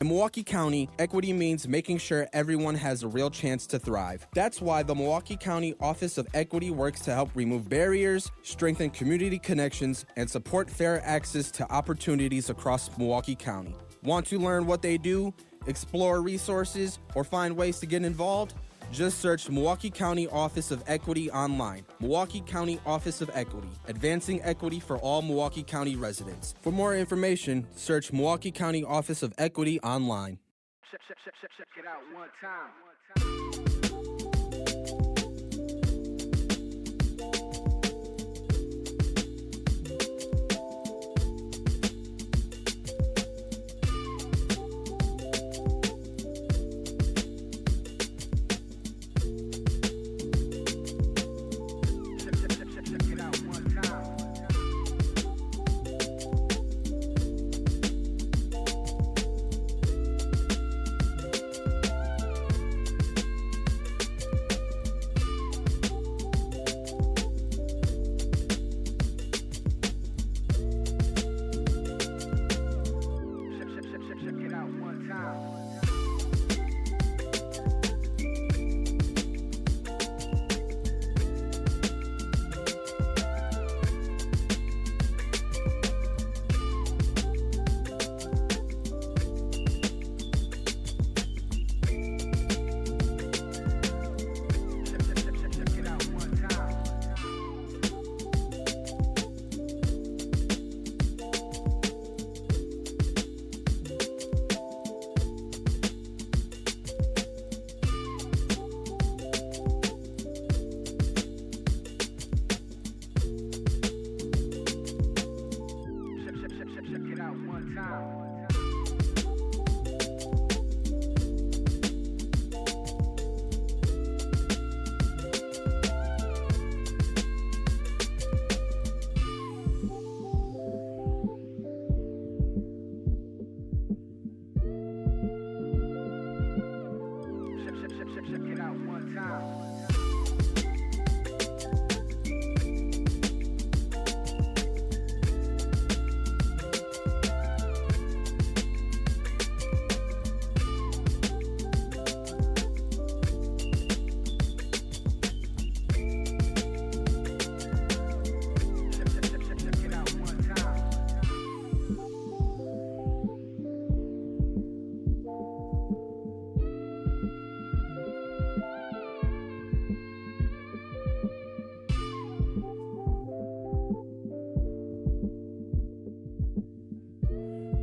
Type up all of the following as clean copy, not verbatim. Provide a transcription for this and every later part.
In Milwaukee County, equity means making sure everyone has a real chance to thrive. That's why the Milwaukee County Office of Equity works to help remove barriers, strengthen community connections, and support fair access to opportunities across Milwaukee County. Want to learn what they do, explore resources, or find ways to get involved? Just search Milwaukee County Office of Equity online. Milwaukee County Office of Equity, advancing equity for all Milwaukee County residents. For more information, search Milwaukee County Office of Equity online. Check it out one time.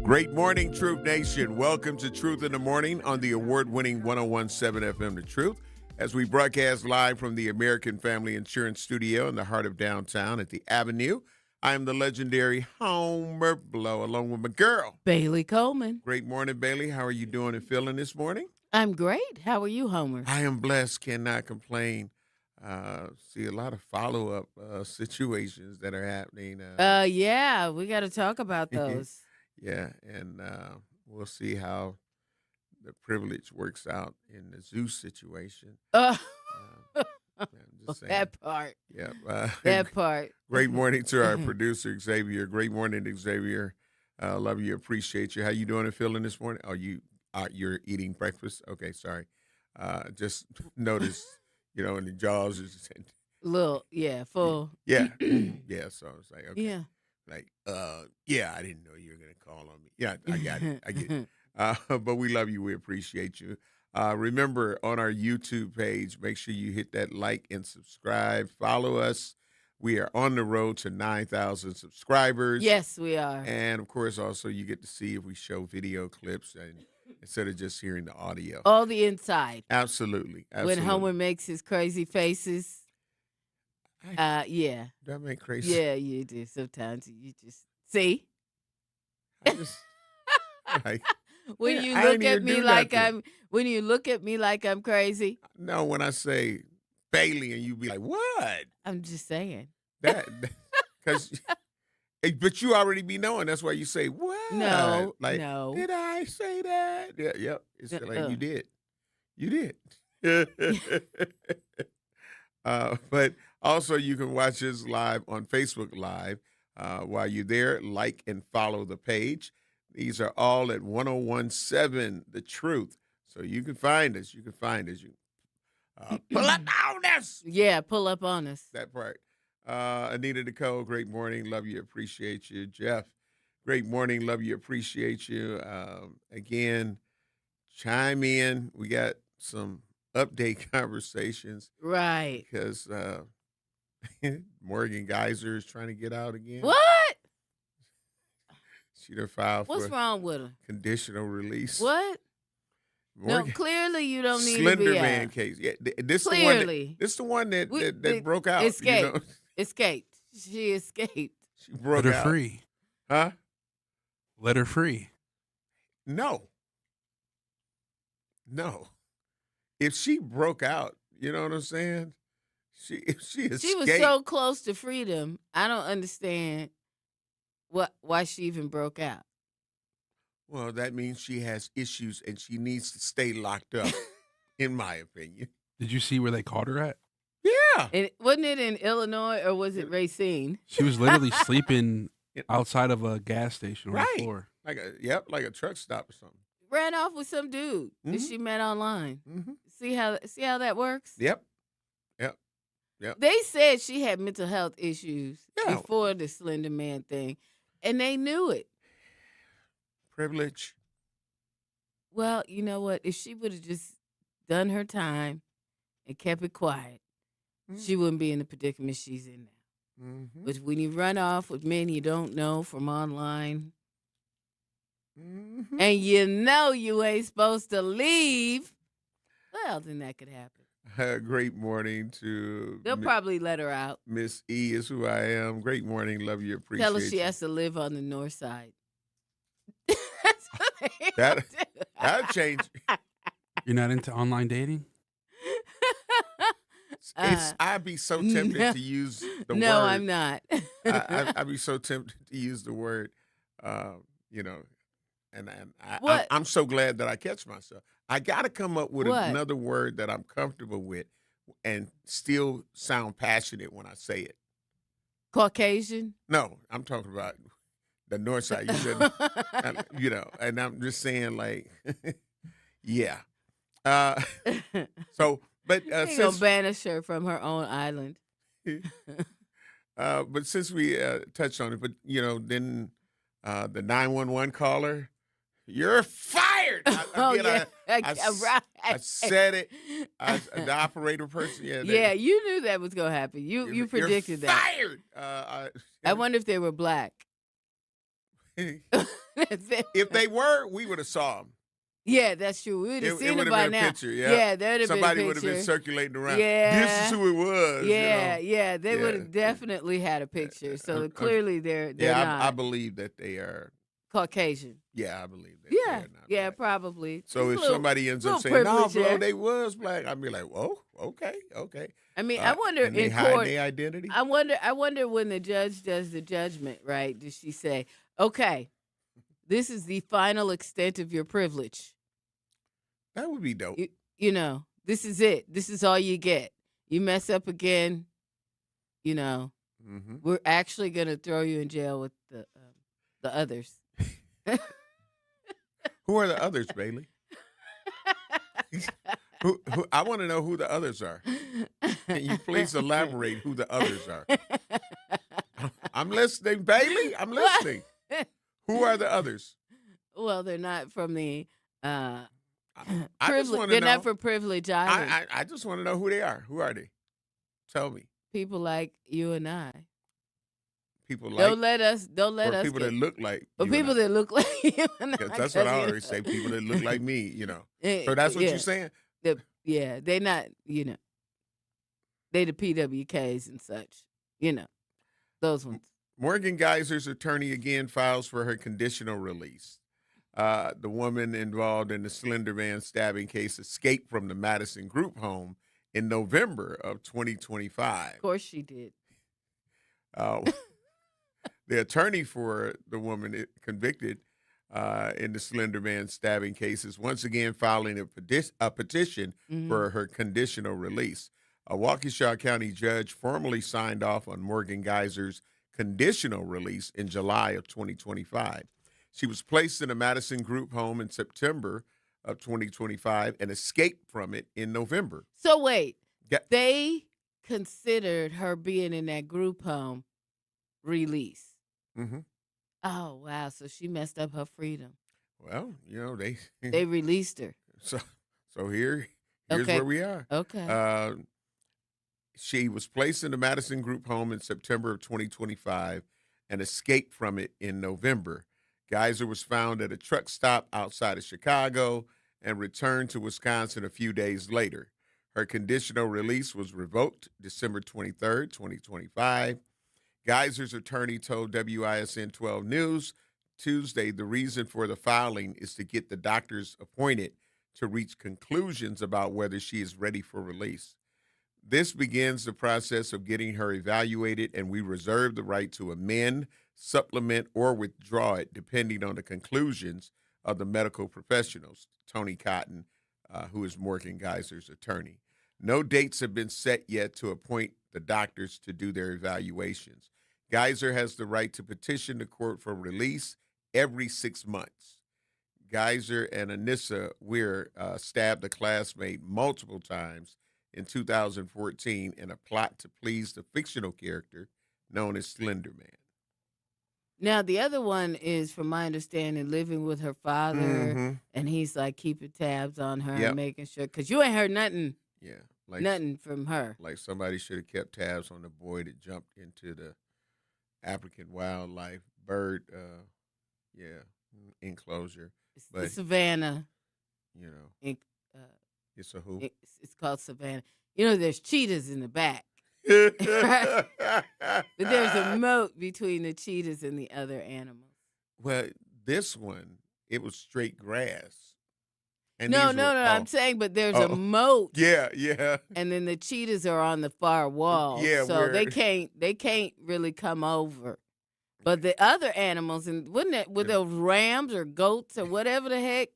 Great morning, Truth Nation. Welcome to Truth in the Morning on the award-winning 101.7 FM The Truth, as we broadcast live from the American Family Insurance Studio in the heart of downtown at the Avenue. I am the legendary Homer Blow, along with my girl, Bailey Coleman. Great morning, Bailey. How are you doing and feeling this morning? I'm great. How are you, Homer? I am blessed, cannot complain. See a lot of follow-up situations that are happening. Yeah, we got to talk about those. Yeah, and we'll see how the privilege works out in the Zeus situation. I'm just saying. that part. Yeah, That part. Great morning to our producer Xavier. Great morning, Xavier. Love you, appreciate you. How you doing and feeling this morning? Oh, you're eating breakfast? Okay, sorry. Just notice, in the jaws is Little, yeah, full. yeah, yeah. So I was like, okay. Yeah. Like, yeah, I didn't know you were going to call on me. Yeah, I got it. I get it. But we love you. We appreciate you. Remember, on our YouTube page, make sure you hit that like and subscribe. Follow us. We are on the road to 9,000 subscribers. Yes, we are. And, of course, also you get to see if we show video clips and instead of just hearing the audio. All the inside. Absolutely. When Homer makes his crazy faces. Yeah. Do I make crazy? Yeah, you do. Sometimes you just see. When you look at me like I'm crazy. No, when I say Bailey and you be like, what? I'm just saying. Because but you already be knowing. That's why you say, what? No, like, no. Did I say that? Yeah, yep. It's like you did. You did. But also you can watch us live on Facebook Live. While you're there, like and follow the page. These are all at 1017 The Truth. So you can find us. You can find us. You pull up on us. Yeah, pull up on us. That part. Anita Nicole, great morning. Love you. Appreciate you. Jeff, great morning. Love you. Appreciate you. Again, chime in. We got some update conversations. Right. Because Morgan Geyser is trying to get out again. What? She done filed What's for wrong with her? conditional release. What? Morgan, No, clearly you don't need to Slender be Man out. case. Yeah, this Clearly. the one that We broke out. escaped. You know? Escaped. She escaped. She broke Let her out. free. Huh? Let her free. No. If she broke out, you know what I'm saying? If she escaped. She was so close to freedom. I don't understand why she even broke out. Well, that means she has issues and she needs to stay locked up, in my opinion. Did you see where they caught her at? Yeah. And wasn't it in Illinois or was it Racine? She was literally sleeping outside of a gas station on Right. the floor. Like a truck stop or something. Ran off with some dude that Mhm. she met online. Mm-hmm. See how that works? Yep. They said she had mental health issues Yeah. before the Slender Man thing, and they knew it. Privilege. Well, you know what? If she would have just done her time and kept it quiet, she wouldn't be in the predicament she's in now. Mm-hmm. But when you run off with men you don't know from online, Mm-hmm. and you know you ain't supposed to leave, well, then that could happen. Great morning to They'll probably let her out. Miss E is who I am. Great morning. Love you. Appreciate Tell her she you. has to live on the north side. That'll change. You're not into online dating? I'd be so tempted no. to use the word. No, I'm not. I'd be so tempted to use the word, and I'm so glad that I catch myself. I got to come up with What? another word that I'm comfortable with and still sound passionate when I say it. Caucasian? No, I'm talking about the north side. You said, and I'm just saying like, yeah. So, but They gonna since banish her from her own island. but since we touched on it, but then the 911 caller, you're fired. I said it. The operator person. Yeah, you knew that was gonna happen. You predicted you're that. fired. I wonder if they were black. If they were, we would have saw them. Yeah, that's true. We would have seen would it have by been a now. picture. Yeah, there'd have somebody been a would picture. have been circulating around. Yeah. This is who it was. Yeah, they would Yeah. have definitely had a picture. So clearly they're not I believe that they are. Caucasian. Yeah, I believe that. Yeah, they are not yeah, black. probably. So It's if somebody ends up little saying, "No, privilege bro, there. they was black," I'd be like, "Whoa, okay." I mean, I wonder and they in hide court. their identity. I wonder when the judge does the judgment, right? Does she say, "Okay, this is the final extent of your privilege. That would be dope. This is it. This is all you get. You mess up again, Mm-hmm. we're actually gonna throw you in jail with the others." Who are the others, Bailey? who, I want to know who the others are. Can you please elaborate who the others are? I'm listening, Bailey. I'm listening. Who are the others? Well, they're not from the I just privilege. want to They're know. not from Privilege Island. I just want to know who they are. Who are they? Tell me. People like you and I. People like Don't let us. or people that look like But you people and I. that look like you and I. 'Cause that's what I always say. People that look like me, So that's what you're saying? Yeah, they're not. They the PWKs and such. Those ones. Morgan Geyser's attorney again files for her conditional release. The woman involved in the Slender Man stabbing case escaped from the Madison Group home in November of 2025. Of course she did. The attorney for the woman convicted in the Slender Man stabbing case is once again filing a petition for her conditional release. A Waukesha County judge formally signed off on Morgan Geyser's conditional release in July of 2025. She was placed in a Madison group home in September of 2025 and escaped from it in November. So wait, Yeah. they considered her being in that group home release. Mm-hmm. Oh, wow. So she messed up her freedom. Well, They released her. So here's Okay. where we are. Okay. She was placed in the Madison group home in September of 2025 and escaped from it in November. Geyser was found at a truck stop outside of Chicago and returned to Wisconsin a few days later. Her conditional release was revoked December 23rd, 2025. Geyser's attorney told WISN 12 News Tuesday the reason for the filing is to get the doctors appointed to reach conclusions about whether she is ready for release. This begins the process of getting her evaluated, and we reserve the right to amend, supplement, or withdraw it depending on the conclusions of the medical professionals, Tony Cotton, who is Morgan Geyser's attorney. No dates have been set yet to appoint the doctors to do their evaluations. Geyser has the right to petition the court for release every 6 months. Geyser and Anissa Weir stabbed a classmate multiple times in 2014 in a plot to please the fictional character known as Slender Man. Now, the other one is, from my understanding, living with her father, Mm-hmm. and he's like keeping tabs on her Yep. and making sure, because you ain't heard nothing Yeah, nothing from her. Like somebody should have kept tabs on the boy that jumped into the African wildlife bird, enclosure. It's But the Savannah. it's a who? It's called Savannah. There's cheetahs in the back, but there's a moat between the cheetahs and the other animals. Well, this one, it was straight grass. And No, these no, were- no. oh, I'm saying, but there's a oh. moat. Yeah. And then the cheetahs are on the far wall. Yeah, so where- they can't really come over. But the other animals, and were those rams or goats or whatever the heck?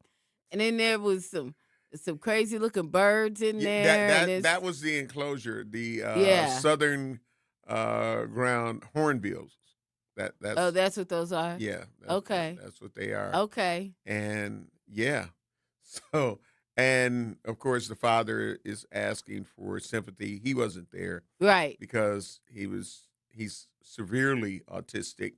And then there was some crazy looking birds in Yeah, there. that was the enclosure, the Yeah. southern ground hornbills. That's that's what those are? yeah. Okay. That's what they are. Okay. And yeah. So, and of course the father is asking for sympathy. He wasn't there Right. because he's severely autistic,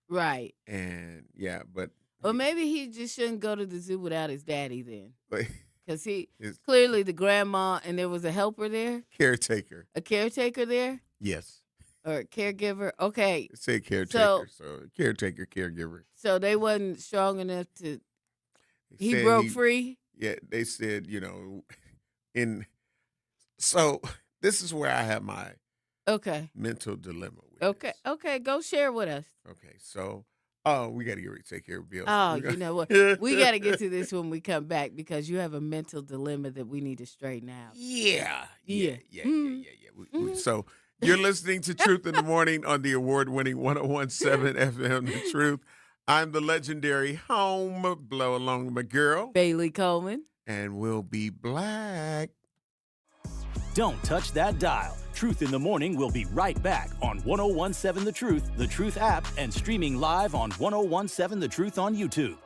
Right. and yeah, but Well, maybe he just shouldn't go to the zoo without his daddy then. but Because he his clearly the grandma, and there was a helper there, caretaker. a caretaker there, Yes. or a caregiver. Okay. Say caretaker. So caretaker, caregiver. So they wasn't strong enough to. They He said broke free. Yeah, they said, so this is where I have my Okay. mental dilemma with Okay. this. Okay. Go share with us. Okay, so we got to get ready to take care of Bill. Oh, you know what? We got to get to this when we come back because you have a mental dilemma that we need to straighten out. Yeah. Yeah. Mhm. So you're listening to Truth in the Morning on the award-winning 101.7 FM The Truth. I'm the legendary Home Blow along with my girl, Bailey Coleman. and we'll be black. Don't touch that dial. Truth in the Morning will be right back on 101.7 The Truth app, and streaming live on 101.7 The Truth on YouTube.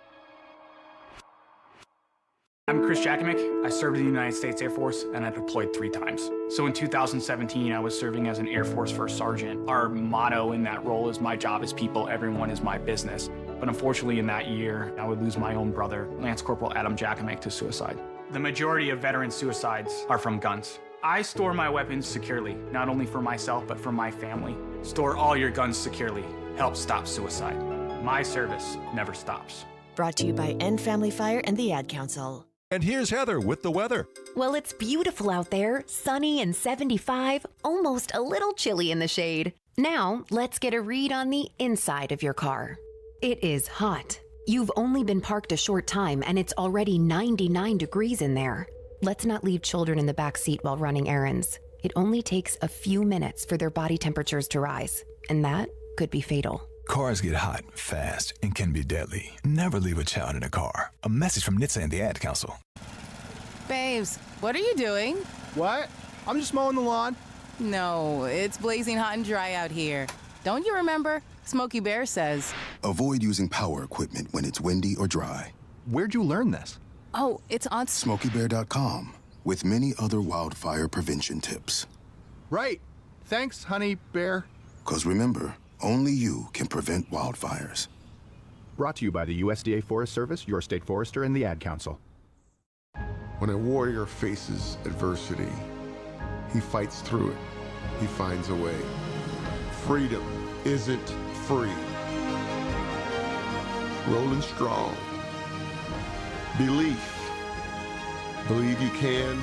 I'm Chris Jackamick. I served in the United States Air Force, and I deployed 3 times. So in 2017, I was serving as an Air Force First Sergeant. Our motto in that role is "My job is people, everyone is my business." But unfortunately, in that year, I would lose my own brother, Lance Corporal Adam Jackamick, to suicide. The majority of veteran suicides are from guns. I store my weapons securely, not only for myself, but for my family. Store all your guns securely. Help stop suicide. My service never stops. Brought to you by End Family Fire and the Ad Council. And here's Heather with the weather. Well, it's beautiful out there, sunny and 75, almost a little chilly in the shade. Now, let's get a read on the inside of your car. It is hot. You've only been parked a short time and it's already 99 degrees in there. Let's not leave children in the back seat while running errands. It only takes a few minutes for their body temperatures to rise, and that could be fatal. Cars get hot, fast, and can be deadly. Never leave a child in a car. A message from NHTSA and the Ad Council. Babes, what are you doing? What? I'm just mowing the lawn. No, it's blazing hot and dry out here. Don't you remember? Smokey Bear says, avoid using power equipment when it's windy or dry. Where'd you learn this? oh, it's on... SmokeyBear.com, with many other wildfire prevention tips. Right. Thanks, honey bear. Because remember, only you can prevent wildfires. Brought to you by the USDA Forest Service, your state forester, and the Ad Council. When a warrior faces adversity, he fights through it. He finds a way. Freedom isn't free. Rolling strong. Belief. Believe you can,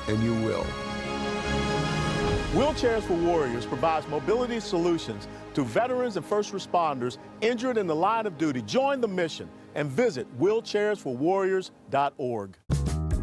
and you will. Wheelchairs for Warriors provides mobility solutions to veterans and first responders injured in the line of duty. Join the mission and visit wheelchairsforwarriors.org.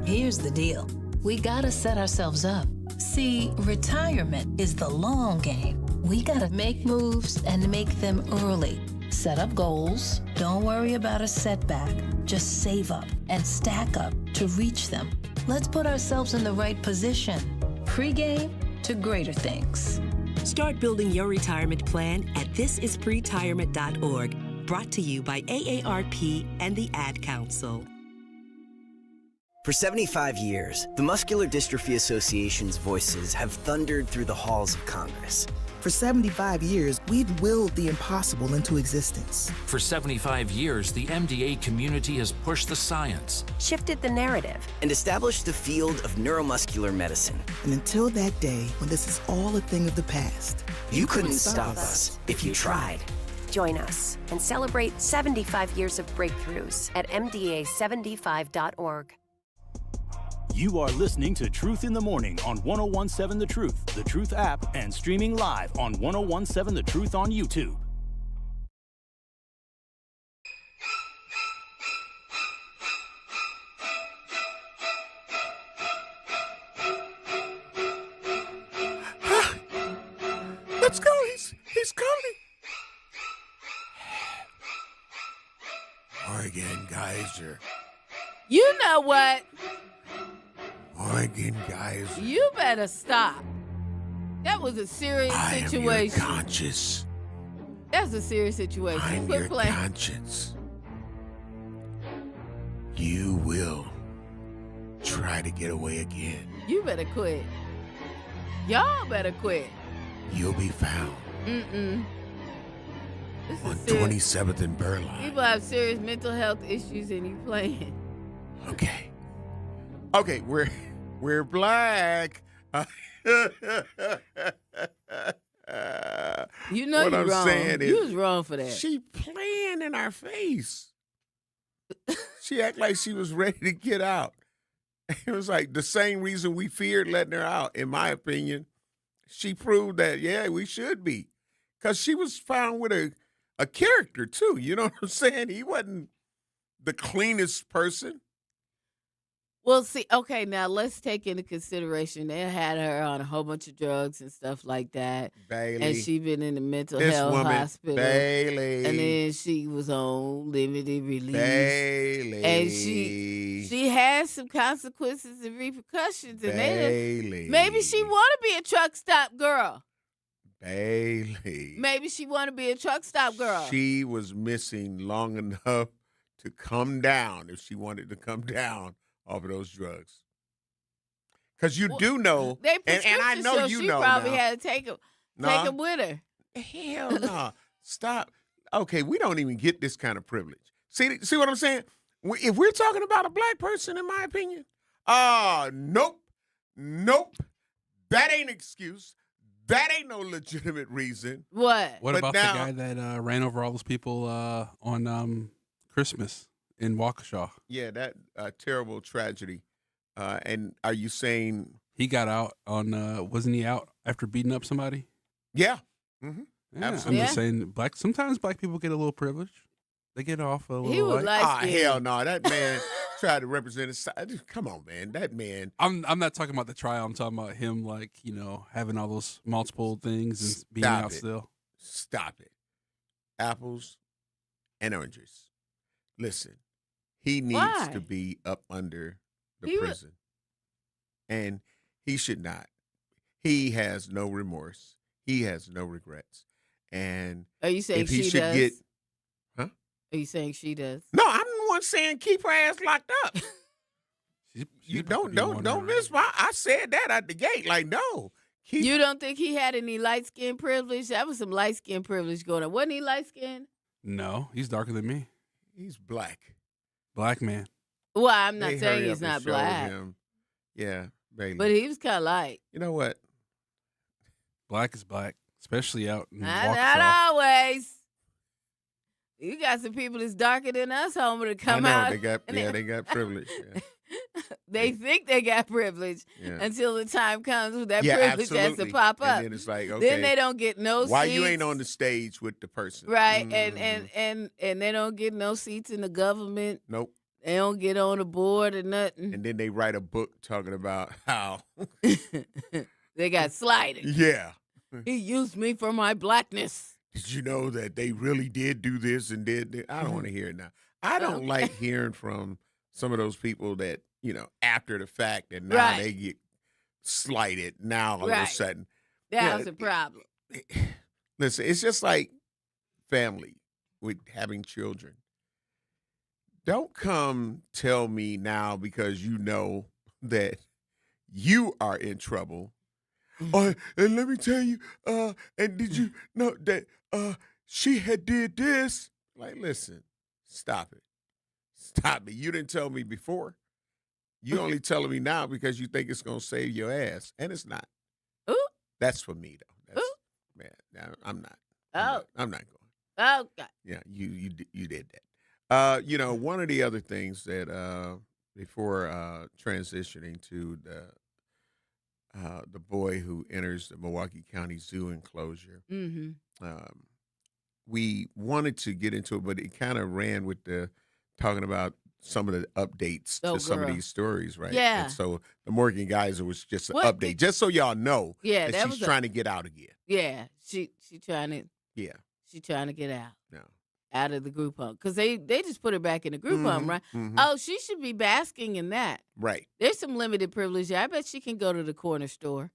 Here's the deal. We gotta set ourselves up. See, retirement is the long game. We gotta make moves and make them early. Set up goals. Don't worry about a setback. Just save up and stack up to reach them. Let's put ourselves in the right position. Pre-game to greater things. Start building your retirement plan at thisispretirement.org. Brought to you by AARP and the Ad Council. For 75 years, the Muscular Dystrophy Association's voices have thundered through the halls of Congress. For 75 years, we've willed the impossible into existence. For 75 years, the MDA community has pushed the science, shifted the narrative, and established the field of neuromuscular medicine. And until that day, when this is all a thing of the past, you couldn't stop us if you tried. Join us and celebrate 75 years of breakthroughs at MDA75.org. You are listening to Truth in the Morning on 1017 The Truth app, and streaming live on 1017 The Truth on YouTube. Let's go. He's coming. Oregon guys are. You know what? Oregon guys. You better stop. That was a serious situation. I am your conscience. That's a serious situation. I'm Quit your playing. conscience. You will try to get away again. You better quit. Y'all better quit. You'll be found. On 27th and Burleigh. People have serious mental health issues and you playing. Okay, we're black. You know what you're I'm wrong. saying is, you was wrong for that. She playing in our face. She act like she was ready to get out. It was like the same reason we feared letting her out, in my opinion. She proved that, yeah, we should be. Because she was found with a character, too. You know what I'm saying? He wasn't the cleanest person. Well, see, okay, now let's take into consideration they had her on a whole bunch of drugs and stuff like that. Bailey. And she been in the mental health hospital. Bailey. And then she was on limited release. Bailey. And she had some consequences and repercussions. And Bailey. Maybe she want to be a truck stop girl. Bailey. Maybe she want to be a truck stop girl. She was missing long enough to come down if she wanted to come down off of those drugs. Because you do know, and I know you she know probably now. had to take them with her. Hell no. Stop. Okay, we don't even get this kind of privilege. See what I'm saying? If we're talking about a black person, in my opinion, nope. That ain't an excuse. That ain't no legitimate reason. What? What about the guy that ran over all those people on Christmas in Waukesha? Yeah, that terrible tragedy. And are you saying he got out on? Wasn't he out after beating up somebody? Yeah. Mm-hmm. Yeah, Absolutely. I'm just saying, sometimes black people get a little privilege. They get off a little. He was hell no! That man tried to represent his side. Come on, man. That man. I'm not talking about the trial. I'm talking about him, like, having all those multiple things and being out still. Stop it. Apples and oranges. Listen, he needs to be up under the prison, and he should not. He has no remorse. He has no regrets. And Are you saying if he she should does? get, huh? Are you saying she does? No, I'm the one saying keep her ass locked up. You don't miss my. I said that at the gate. Like, no. You don't think he had any light skin privilege? That was some light skin privilege going on. Wasn't he light skinned? No, he's darker than me. He's black. Black man. Well, I'm not They saying hurry he's up and not showed black, him. Yeah, Bailey. but he was kind of light. You know what? Black is black, especially out in Not always. You got some people that's darker than us, Homer, to come out. They got privilege. Yeah. They think they got privilege until the time comes when that privilege has to pop up. And then it's like, okay. Then they don't get no seats. Why you ain't on the stage with the person? Right, Mm-hmm. and they don't get no seats in the government. Nope. They don't get on the board or nothing. And then they write a book talking about how they got slighted. Yeah. He used me for my blackness. Did you know that they really did do this and did this? I don't want to hear it now. I don't like hearing from some of those people that, after the fact, and now they get slighted now all of a sudden. That was a problem. Listen, it's just like family with having children. Don't come tell me now because you know that you are in trouble. And let me tell you, and did you know that she had did this? Like, listen, stop it. Stop it. You didn't tell me before. You only telling me now because you think it's going to save your ass, and it's not. Ooh. That's for me, though. That's, man, I'm not. I'm not going. Oh, God. Yeah, you did that. One of the other things that before transitioning to the boy who enters the Milwaukee County Zoo enclosure, we wanted to get into it, but it kind of ran with the talking about some of the updates to some of these stories, right? Yeah. And so the Morgan Geyser was just an update, just so y'all know that she's trying to get out again. Yeah, she trying to. Yeah. She trying to get out. No. Out of the group home. Because they just put her back in the group home, right? Mhm. Oh, she should be basking in that. Right. There's some limited privilege. I bet she can go to the corner store.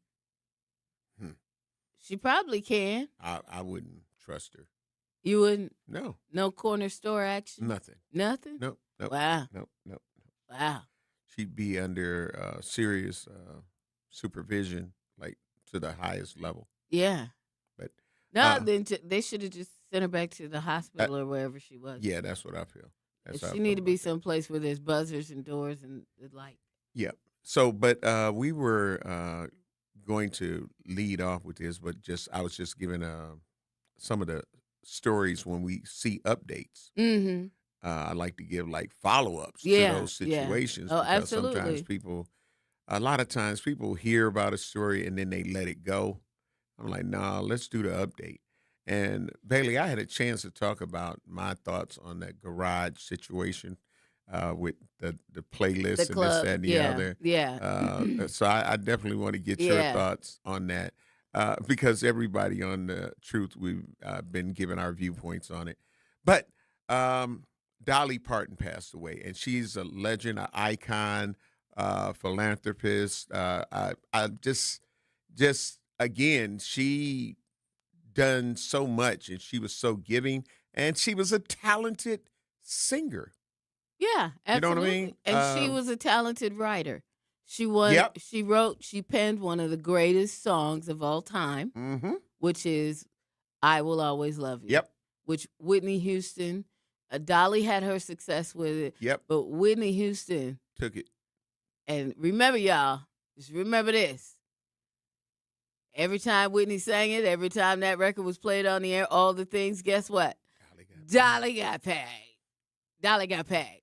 She probably can. I wouldn't trust her. You wouldn't? No. No corner store action? Nothing. Nothing? Nope. Wow. Nope. Wow. She'd be under serious supervision, like to the highest level. Yeah. But no, then they should have just sent her back to the hospital or wherever she was. Yeah, that's what I feel. She need to be someplace where there's buzzers and doors and the light. Yeah. So, but we were going to lead off with this, but I was just giving some of the stories when we see updates. Mm-hmm. I like to give like follow-ups to those situations. Oh, because absolutely. sometimes a lot of times people hear about a story and then they let it go. I'm like, nah, let's do the update. And Bailey, I had a chance to talk about my thoughts on that garage situation with the playlist and club. this, that, and the other. Yeah. So I definitely want to get your thoughts on that because everybody on the Truth, we've been giving our viewpoints on it. But Dolly Parton passed away, and she's a legend, an icon, philanthropist. I just again, she done so much, and she was so giving, and she was a talented singer. Yeah, absolutely. You know what I mean? And she was a talented writer. She she penned one of the greatest songs of all time, which is I Will Always Love You. Yep. Which Whitney Houston, Dolly had her success with it. Yep. But Whitney Houston took it. And remember, y'all, just remember this. Every time Whitney sang it, every time that record was played on the air, all the things, guess what? Dolly got paid. Dolly got paid.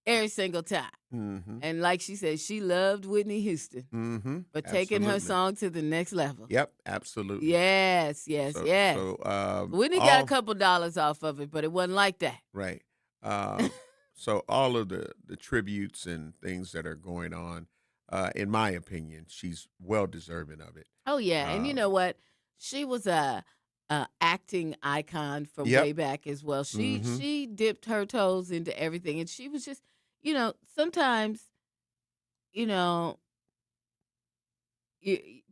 Every single time. Mm-hmm. And like she said, she loved Whitney Houston for taking her song to the next level. Yep, absolutely. Yes. So, Whitney got a couple dollars off of it, but it wasn't like that. Right. So all of the tributes and things that are going on, in my opinion, she's well deserving of it. Oh, yeah. And you know what? She was a acting icon from way back as well. She dipped her toes into everything. And she was just, sometimes, people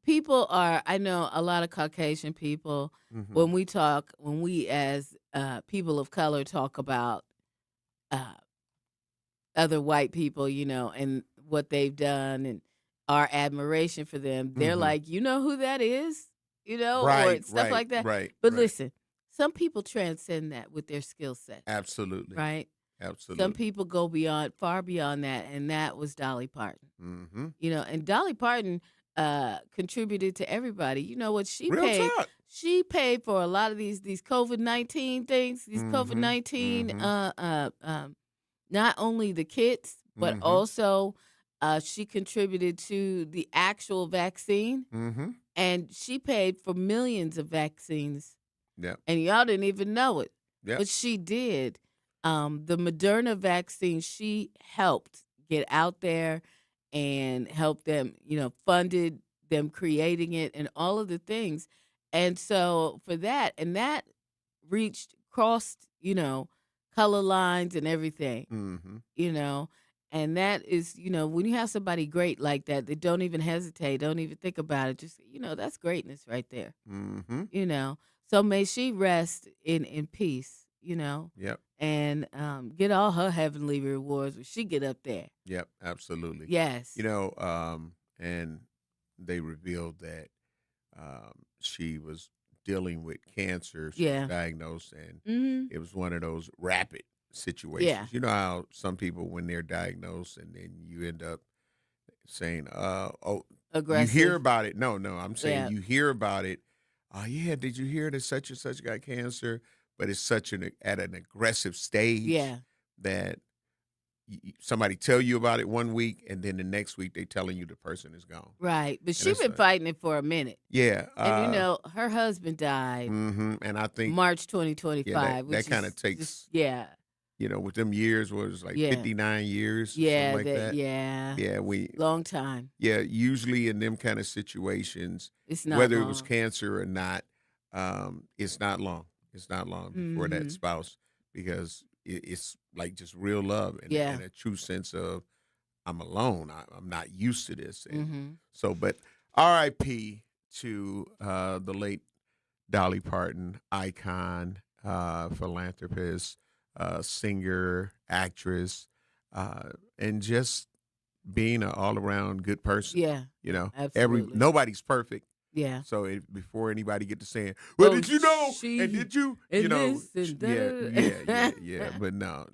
people are, I know a lot of Caucasian people, Mhm. when we as people of color talk about other white people, and what they've done and our admiration for them, they're Mhm. like, you know who that is? Or Right, stuff right, like that. right, But right. listen, some people transcend that with their skill set, Absolutely. right? Absolutely. Some people go far beyond that, and that was Dolly Parton. Mm-hmm. And Dolly Parton contributed to everybody. You know what she Real paid? talk. She paid for a lot of these COVID-19 things, these Mhm, COVID-19 mhm. not only the kits, but Mhm. also she contributed to the actual vaccine, Mm-hmm. and she paid for millions of vaccines, Yep. and y'all didn't even know it, Yep. but she did. The Moderna vaccine, she helped get out there and helped them, funded them creating it and all of the things. And so for that, and that crossed, color lines and everything, Mm-hmm. and that is, when you have somebody great like that, they don't even hesitate, don't even think about it. Just, that's greatness right there, Mm-hmm. So may she rest in peace, Yep. and get all her heavenly rewards when she get up there. Yep. Absolutely. Yes. And they revealed that she was dealing with cancer. She Yeah. was diagnosed, and Mhm. it was one of those rapid situations. Yeah. You know how some people, when they're diagnosed, and then you end up saying, "Oh, you Aggressive. hear about it." No, I'm saying Yeah. you hear about it. Oh, yeah. Did you hear that such and such got cancer? But it's at an aggressive stage Yeah. that somebody tell you about it one week, and then the next week they telling you the person is gone. Right. But And she it's been like, fighting it for a minute. yeah. And her husband died And I think March yeah, 2025. that which kind of is takes just, yeah. with them years was like Yeah. 59 years, something Yeah, like that. yeah. Yeah, Long time. usually in them kind of situations, It's not whether it was long. cancer or not, it's not long. It's not long before that Mhm. spouse, because it's like just real love Yeah. and a true sense of, I'm alone. I'm not used to this. And Mhm. so, but R.I.P. to the late Dolly Parton, icon, philanthropist, singer, actress, and just being an all-around good person. Yeah. Absolutely. Nobody's perfect. Yeah. So before anybody get to saying, "Well, Oh, did you know?" she and did you, and this and that. yeah. But no.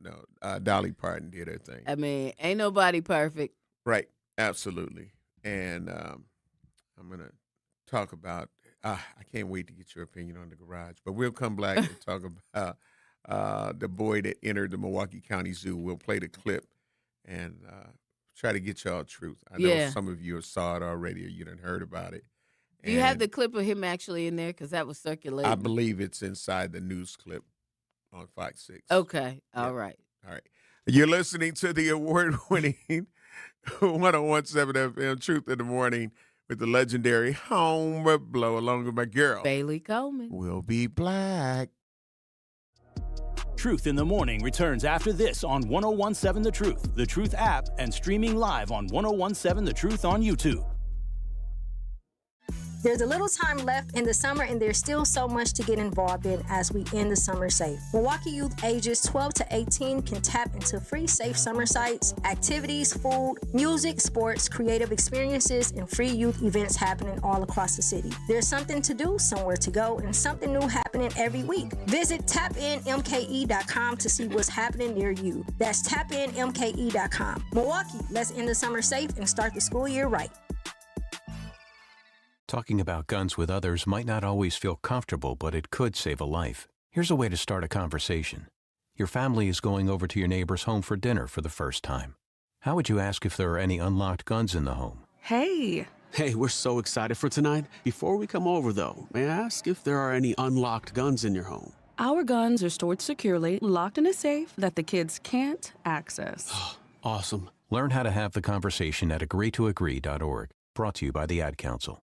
Dolly Parton did her thing. I mean, ain't nobody perfect. Right. Absolutely. And I'm gonna talk about. I can't wait to get your opinion on the garage, but we'll come back and talk about the boy that entered the Milwaukee County Zoo. We'll play the clip and try to get y'all truth. I know Yeah. some of you saw it already, or you done heard about it. Do you have And the clip of him actually in there? Because that was circulating. I believe it's inside the news clip on Fox 6. Okay. Yeah. All right. All right. You're listening to the award-winning 101.7 FM Truth in the Morning with the legendary Homer Blow, along with my girl, Bailey Coleman. Will Be Black. Truth in the Morning returns after this on 101.7 The Truth app, and streaming live on 101.7 The Truth on YouTube. There's a little time left in the summer, and there's still so much to get involved in as we end the summer safe. Milwaukee youth ages 12 to 18 can tap into free safe summer sites, activities, food, music, sports, creative experiences, and free youth events happening all across the city. There's something to do, somewhere to go, and something new happening every week. Visit tapinmke.com to see what's happening near you. That's tapinmke.com. Milwaukee, let's end the summer safe and start the school year right. Talking about guns with others might not always feel comfortable, but it could save a life. Here's a way to start a conversation. Your family is going over to your neighbor's home for dinner for the first time. How would you ask if there are any unlocked guns in the home? Hey, we're so excited for tonight. Before we come over, though, may I ask if there are any unlocked guns in your home? Our guns are stored securely, locked in a safe that the kids can't access. Awesome. Learn how to have the conversation at agreetoagree.org. Brought to you by the Ad Council.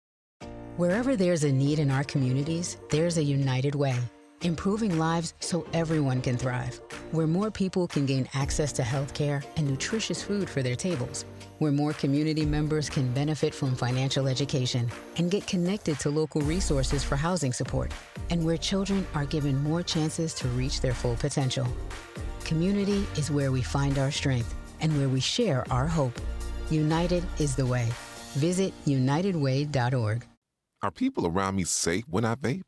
Wherever there's a need in our communities, there's a United Way. improving lives so everyone can thrive. Where more people can gain access to healthcare and nutritious food for their tables. Where more community members can benefit from financial education and get connected to local resources for housing support. And where children are given more chances to reach their full potential. Community is where we find our strength and where we share our hope. United is the way. Visit unitedway.org. Are people around me safe when I vape?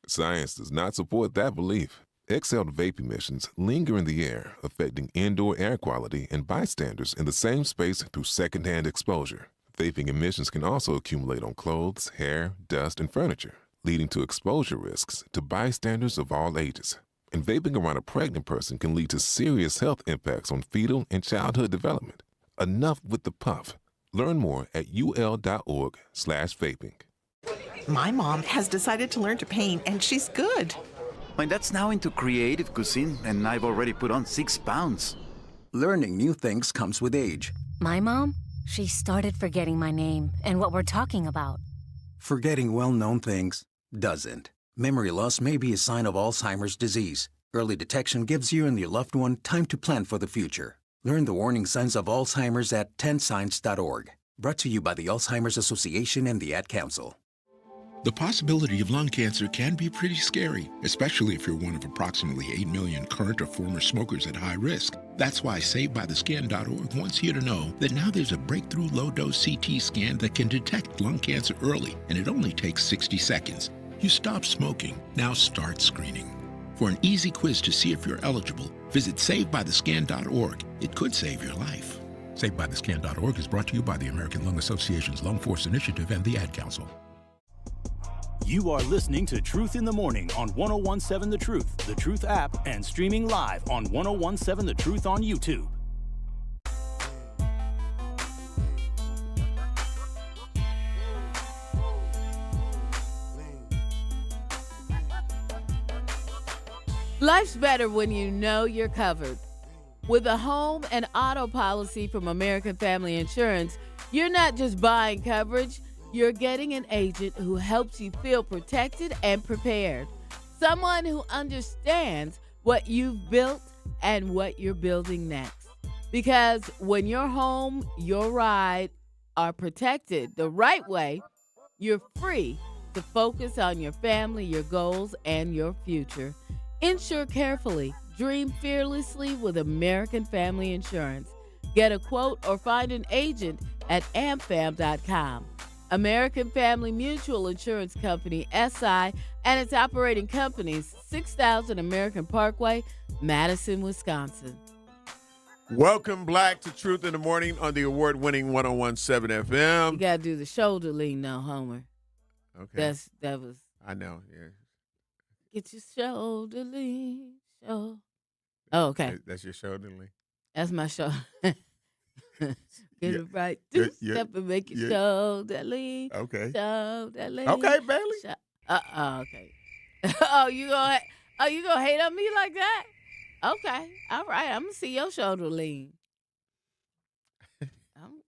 Science does not support that belief. Exhaled vape emissions linger in the air, affecting indoor air quality and bystanders in the same space through secondhand exposure. Vaping emissions can also accumulate on clothes, hair, dust, and furniture, leading to exposure risks to bystanders of all ages. And vaping around a pregnant person can lead to serious health impacts on fetal and childhood development. Enough with the puff. Learn more at ul.org/vaping. My mom has decided to learn to paint, and she's good. My dad's now into creative cuisine, and I've already put on 6 pounds. Learning new things comes with age. My mom, she started forgetting my name and what we're talking about. Forgetting well-known things doesn't. Memory loss may be a sign of Alzheimer's disease. Early detection gives you and your loved one time to plan for the future. Learn the warning signs of Alzheimer's at 10signs.org. Brought to you by the Alzheimer's Association and the Ad Council. The possibility of lung cancer can be pretty scary, especially if you're one of approximately 8 million current or former smokers at high risk. That's why SaveByTheScan.org wants you to know that now there's a breakthrough low-dose CT scan that can detect lung cancer early, and it only takes 60 seconds. You stop smoking, now start screening. For an easy quiz to see if you're eligible, visit SaveByTheScan.org. It could save your life. SaveByTheScan.org is brought to you by the American Lung Association's Lung Force Initiative and the Ad Council. You are listening to Truth in the Morning on 1017 The Truth app, and streaming live on 1017 The Truth on YouTube. Life's better when you know you're covered. With a home and auto policy from American Family Insurance, you're not just buying coverage, you're getting an agent who helps you feel protected and prepared. Someone who understands what you've built and what you're building next. Because when your home, your ride are protected the right way, you're free to focus on your family, your goals, and your future. Insure carefully. Dream fearlessly with American Family Insurance. Get a quote or find an agent at amfam.com. American Family Mutual Insurance Company, SI, and its operating companies, 6000 American Parkway, Madison, Wisconsin. Welcome back to Truth in the Morning on the award-winning 1017 FM. You got to do the shoulder lean now, Homer. Okay. That was. I know, yeah. Get your shoulder lean. Oh, okay. That's your shoulder lean? That's my shoulder. Get it right. Step and make your shoulder lean. Okay. Shoulder lean. Okay, Bailey. Okay. Oh, you gonna hate on me like that? Okay. All right. I'm gonna see your shoulder lean.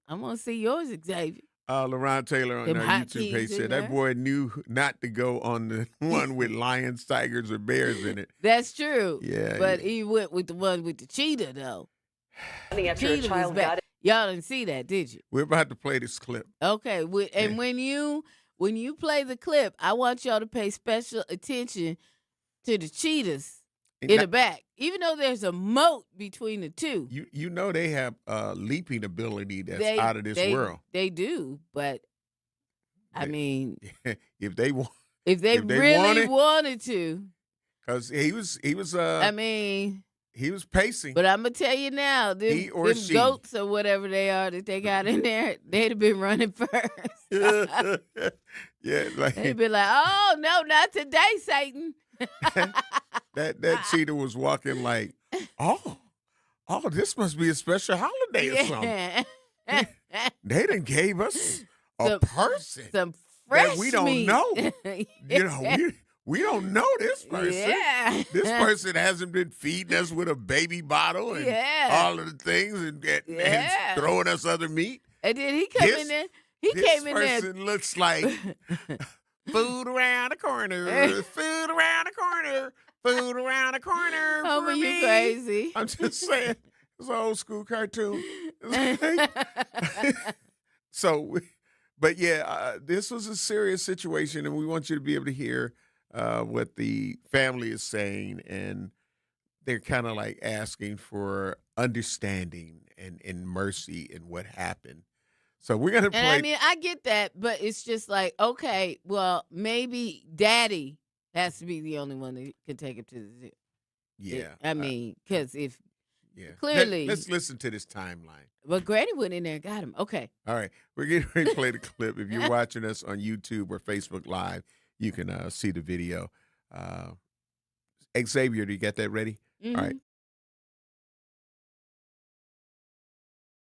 I'm gonna see yours, Xavier. LaRon Taylor on our YouTube page said that boy knew not to go on the one with lions, tigers, or bears in it. That's true. Yeah. But he went with the one with the cheetah, though. After a child got it. Y'all didn't see that, did you? We're about to play this clip. Okay. And when you play the clip, I want y'all to pay special attention to the cheetahs in the back. Even though there's a moat between the two. You know they have leaping ability that's out of this world. They do, but I mean, if they really wanted to, because he was he was pacing. But I'm gonna tell you now, them goats or whatever they are that they got in there, they'd have been running first. Yeah, like they'd be like, "Oh no, not today, Satan." that cheetah was walking like, oh, this must be a special holiday or something. They done gave us a person some fresh that we don't meat. know. You know, we don't know this person. Yeah. This person hasn't been feeding us with a baby bottle and all of the things and throwing us other meat. And then he came in there. This person looks like food around the corner, food around the corner, Food around the corner Oh, for but you me. crazy. I'm just saying. It's an old school cartoon. So, but yeah, this was a serious situation, and we want you to be able to hear what the family is saying, and they're kind of like asking for understanding and mercy in what happened. So we're gonna And play. I mean, I get that, but it's just like, okay, well, maybe Daddy has to be the only one that can take him to the zoo. Yeah, I mean, because if yeah, clearly, let's listen to this timeline. well, Granny went in there and got him. Okay. All right, we're getting ready to play the clip. If you're watching us on YouTube or Facebook Live, you can see the video. Xavier, do you get that ready? Mm-hmm. All right.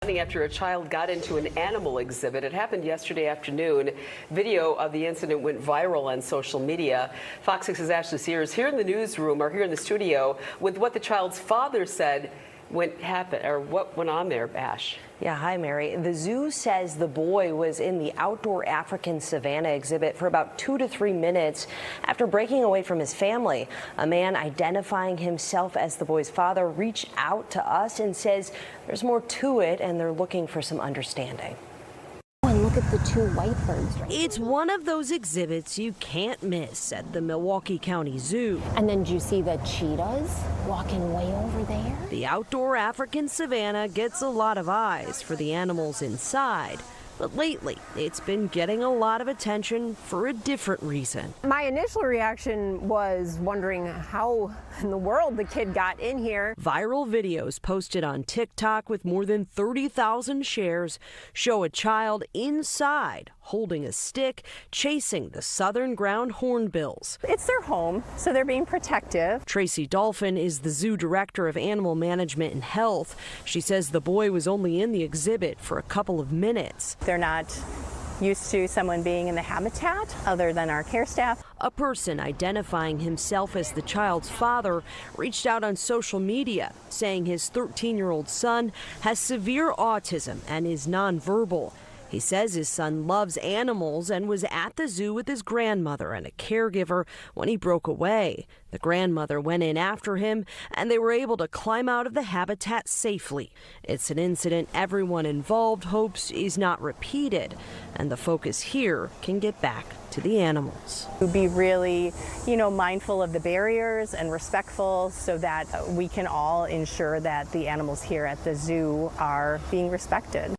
After a child got into an animal exhibit. It happened yesterday afternoon. Video of the incident went viral on social media. Fox 6's Ashley Sears here in the newsroom, or here in the studio, with what the child's father said what went on there, Ash. Yeah, hi, Mary. The zoo says the boy was in the outdoor African savanna exhibit for about 2 to 3 minutes after breaking away from his family. A man identifying himself as the boy's father reached out to us and says there's more to it and they're looking for some understanding. And look at the 2 white birds right It's one of those exhibits you can't miss at the Milwaukee County Zoo. And then do you see the cheetahs walking way over there? The outdoor African savanna gets a lot of eyes for the animals inside. But lately, it's been getting a lot of attention for a different reason. My initial reaction was wondering how in the world the kid got in here. Viral videos posted on TikTok with more than 30,000 shares show a child inside holding a stick, chasing the southern ground hornbills. It's their home, so they're being protective. Tracy Dolphin is the zoo director of animal management and health. She says the boy was only in the exhibit for a couple of minutes. They're not used to someone being in the habitat other than our care staff. A person identifying himself as the child's father reached out on social media saying his 13-year-old son has severe autism and is nonverbal. He says his son loves animals and was at the zoo with his grandmother and a caregiver when he broke away. The grandmother went in after him, and they were able to climb out of the habitat safely. It's an incident everyone involved hopes is not repeated, and the focus here can get back to the animals. Be really, mindful of the barriers and respectful so that we can all ensure that the animals here at the zoo are being respected.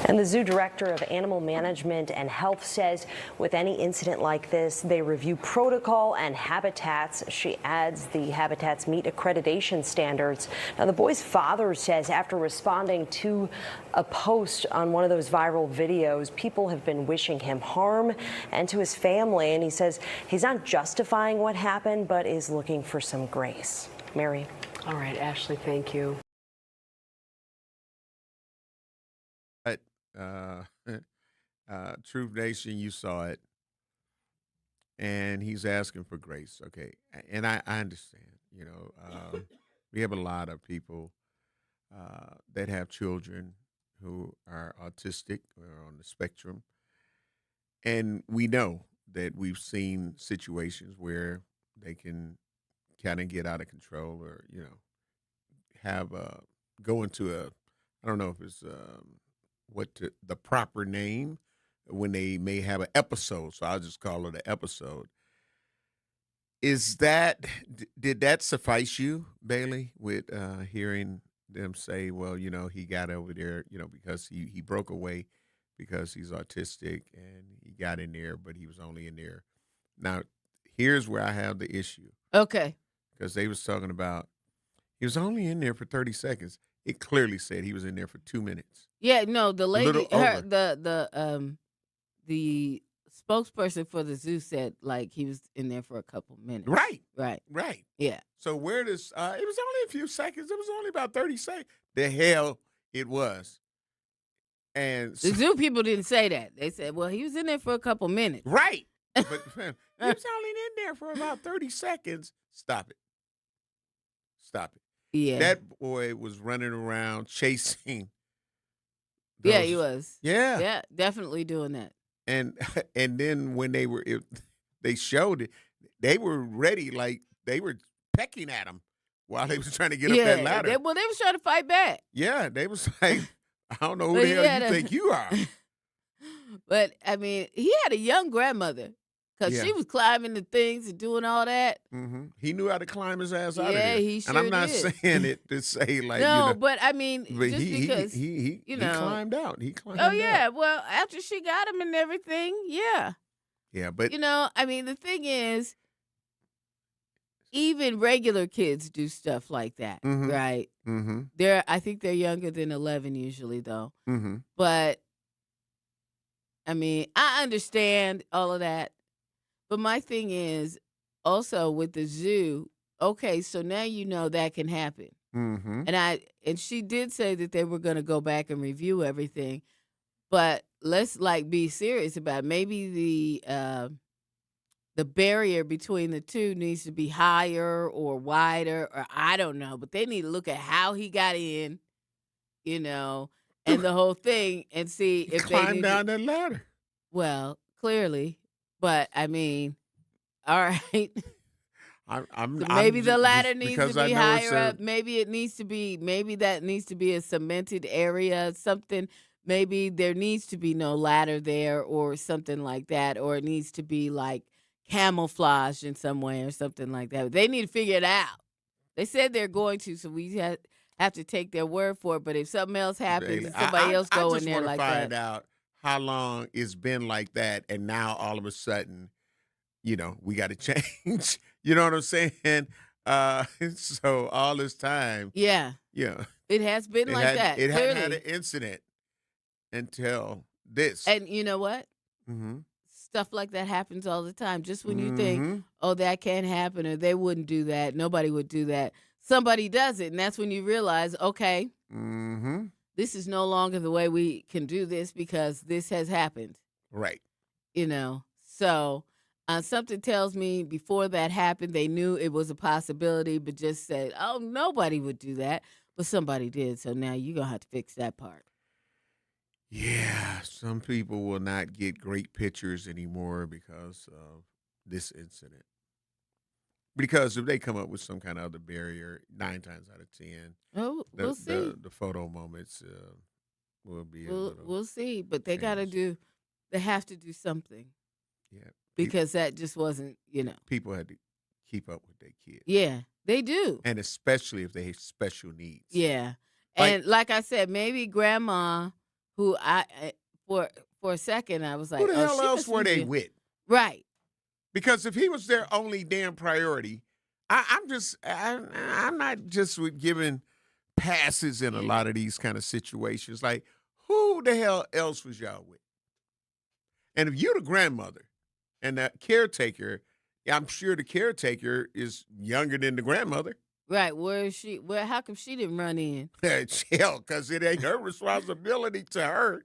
And the zoo director of animal management and health says with any incident like this, they review protocol and habitats. She adds the habitats meet accreditation standards. Now, the boy's father says after responding to a post on one of those viral videos, people have been wishing him harm and to his family. And he says he's not justifying what happened, but is looking for some grace. Mary. All right, Ashley, thank you. Truth Nation, you saw it, and he's asking for grace. Okay, and I understand. We have a lot of people that have children who are autistic or on the spectrum, and we know that we've seen situations where they can kind of get out of control, or have go into a, I don't know if it's the proper name, when they may have an episode, so I'll just call it an episode. Did that suffice you, Bailey, with hearing them say, well, he got over there, because he broke away because he's autistic and he got in there, but he was only in there. Now, here's where I have the issue. Okay. Because they was talking about he was only in there for 30 seconds. It clearly said he was in there for 2 minutes. Yeah, no, the lady, over. The spokesperson for the zoo said like he was in there for a couple minutes. Right. Right. Yeah. So where does it was only a few seconds. It was only about 30 seconds. The hell it was. And the zoo people didn't say that. They said, well, he was in there for a couple minutes. Right. But he was only in there for about 30 seconds. Stop it. Yeah. That boy was running around chasing. Yeah, he was. Yeah. Yeah, definitely doing that. And then when they showed it, they were ready, like they were pecking at him while they was trying to get up that ladder. They was trying to fight back. Yeah, they was like, I don't know who But the he hell had you a- think you are. But I mean, he had a young grandmother because Yeah. she was climbing the things and doing all that. He knew how to climb his ass out of Yeah, there. he And I'm sure not did. saying it to say like, No, you know, but I mean, but just because he you know, climbed out. He climbed oh out. yeah, well, after she got him and everything, yeah. Yeah, but You know, I mean, the thing is, even regular kids do stuff like that, Mhm. right? I think they're younger than 11 usually, though. But I mean, I understand all of that. But my thing is also with the zoo. Okay, so now you know that can happen. And she did say that they were going to go back and review everything. But let's like be serious about it. Maybe the barrier between the two needs to be higher or wider, or I don't know. But they need to look at how he got in, you know, and the whole thing, and see if they climb need down to, that ladder. well, clearly. But I mean, all right. I'm So maybe the just ladder needs to because I be know it's higher a- up. Maybe it needs to be. Maybe that needs to be a cemented area. Something. Maybe there needs to be no ladder there, or something like that, or it needs to be like camouflaged in some way, or something like that. They need to figure it out. They said they're going to, so we have to take their word for it. But if something else happens, Bailey, and somebody else go I in just there want to like find that. out how long it's been like that, and now all of a sudden, you know, we got to change. You know what I'm saying? So all this time, Yeah, yeah, it has been like that. It hadn't had Clearly, an incident until this. and you know what? Mm-hmm. Stuff like that happens all the time. Just when you Mhm. think, oh, that can't happen, or they wouldn't do that, nobody would do that, somebody does it. And that's when you realize, okay, Mm-hmm. this is no longer the way we can do this because this has happened, Right. you know? So something tells me before that happened, they knew it was a possibility, but just said, oh, nobody would do that. But somebody did. So now you're going to have to fix that part. Yeah, some people will not get great pictures anymore because of this incident. Because if they come up with some kind of other barrier, 9 times out of 10, Oh, we'll see. the photo moments will be a little. We'll see. But they got to they have to do something Yeah, because that just wasn't, people had to keep up with their kids. Yeah, they do. And especially if they have special needs. Yeah. Like- And like I said, maybe grandma, who for a second, I was like, Who the hell she else must were be they good. with? Right. Because if he was their only damn priority, I'm not just with giving passes in a lot of these kind of situations. Like, who the hell else was y'all with? And if you're the grandmother and the caretaker, I'm sure the caretaker is younger than the grandmother. Right. Where is she? How come she didn't run in? Hell, because it ain't her responsibility to her.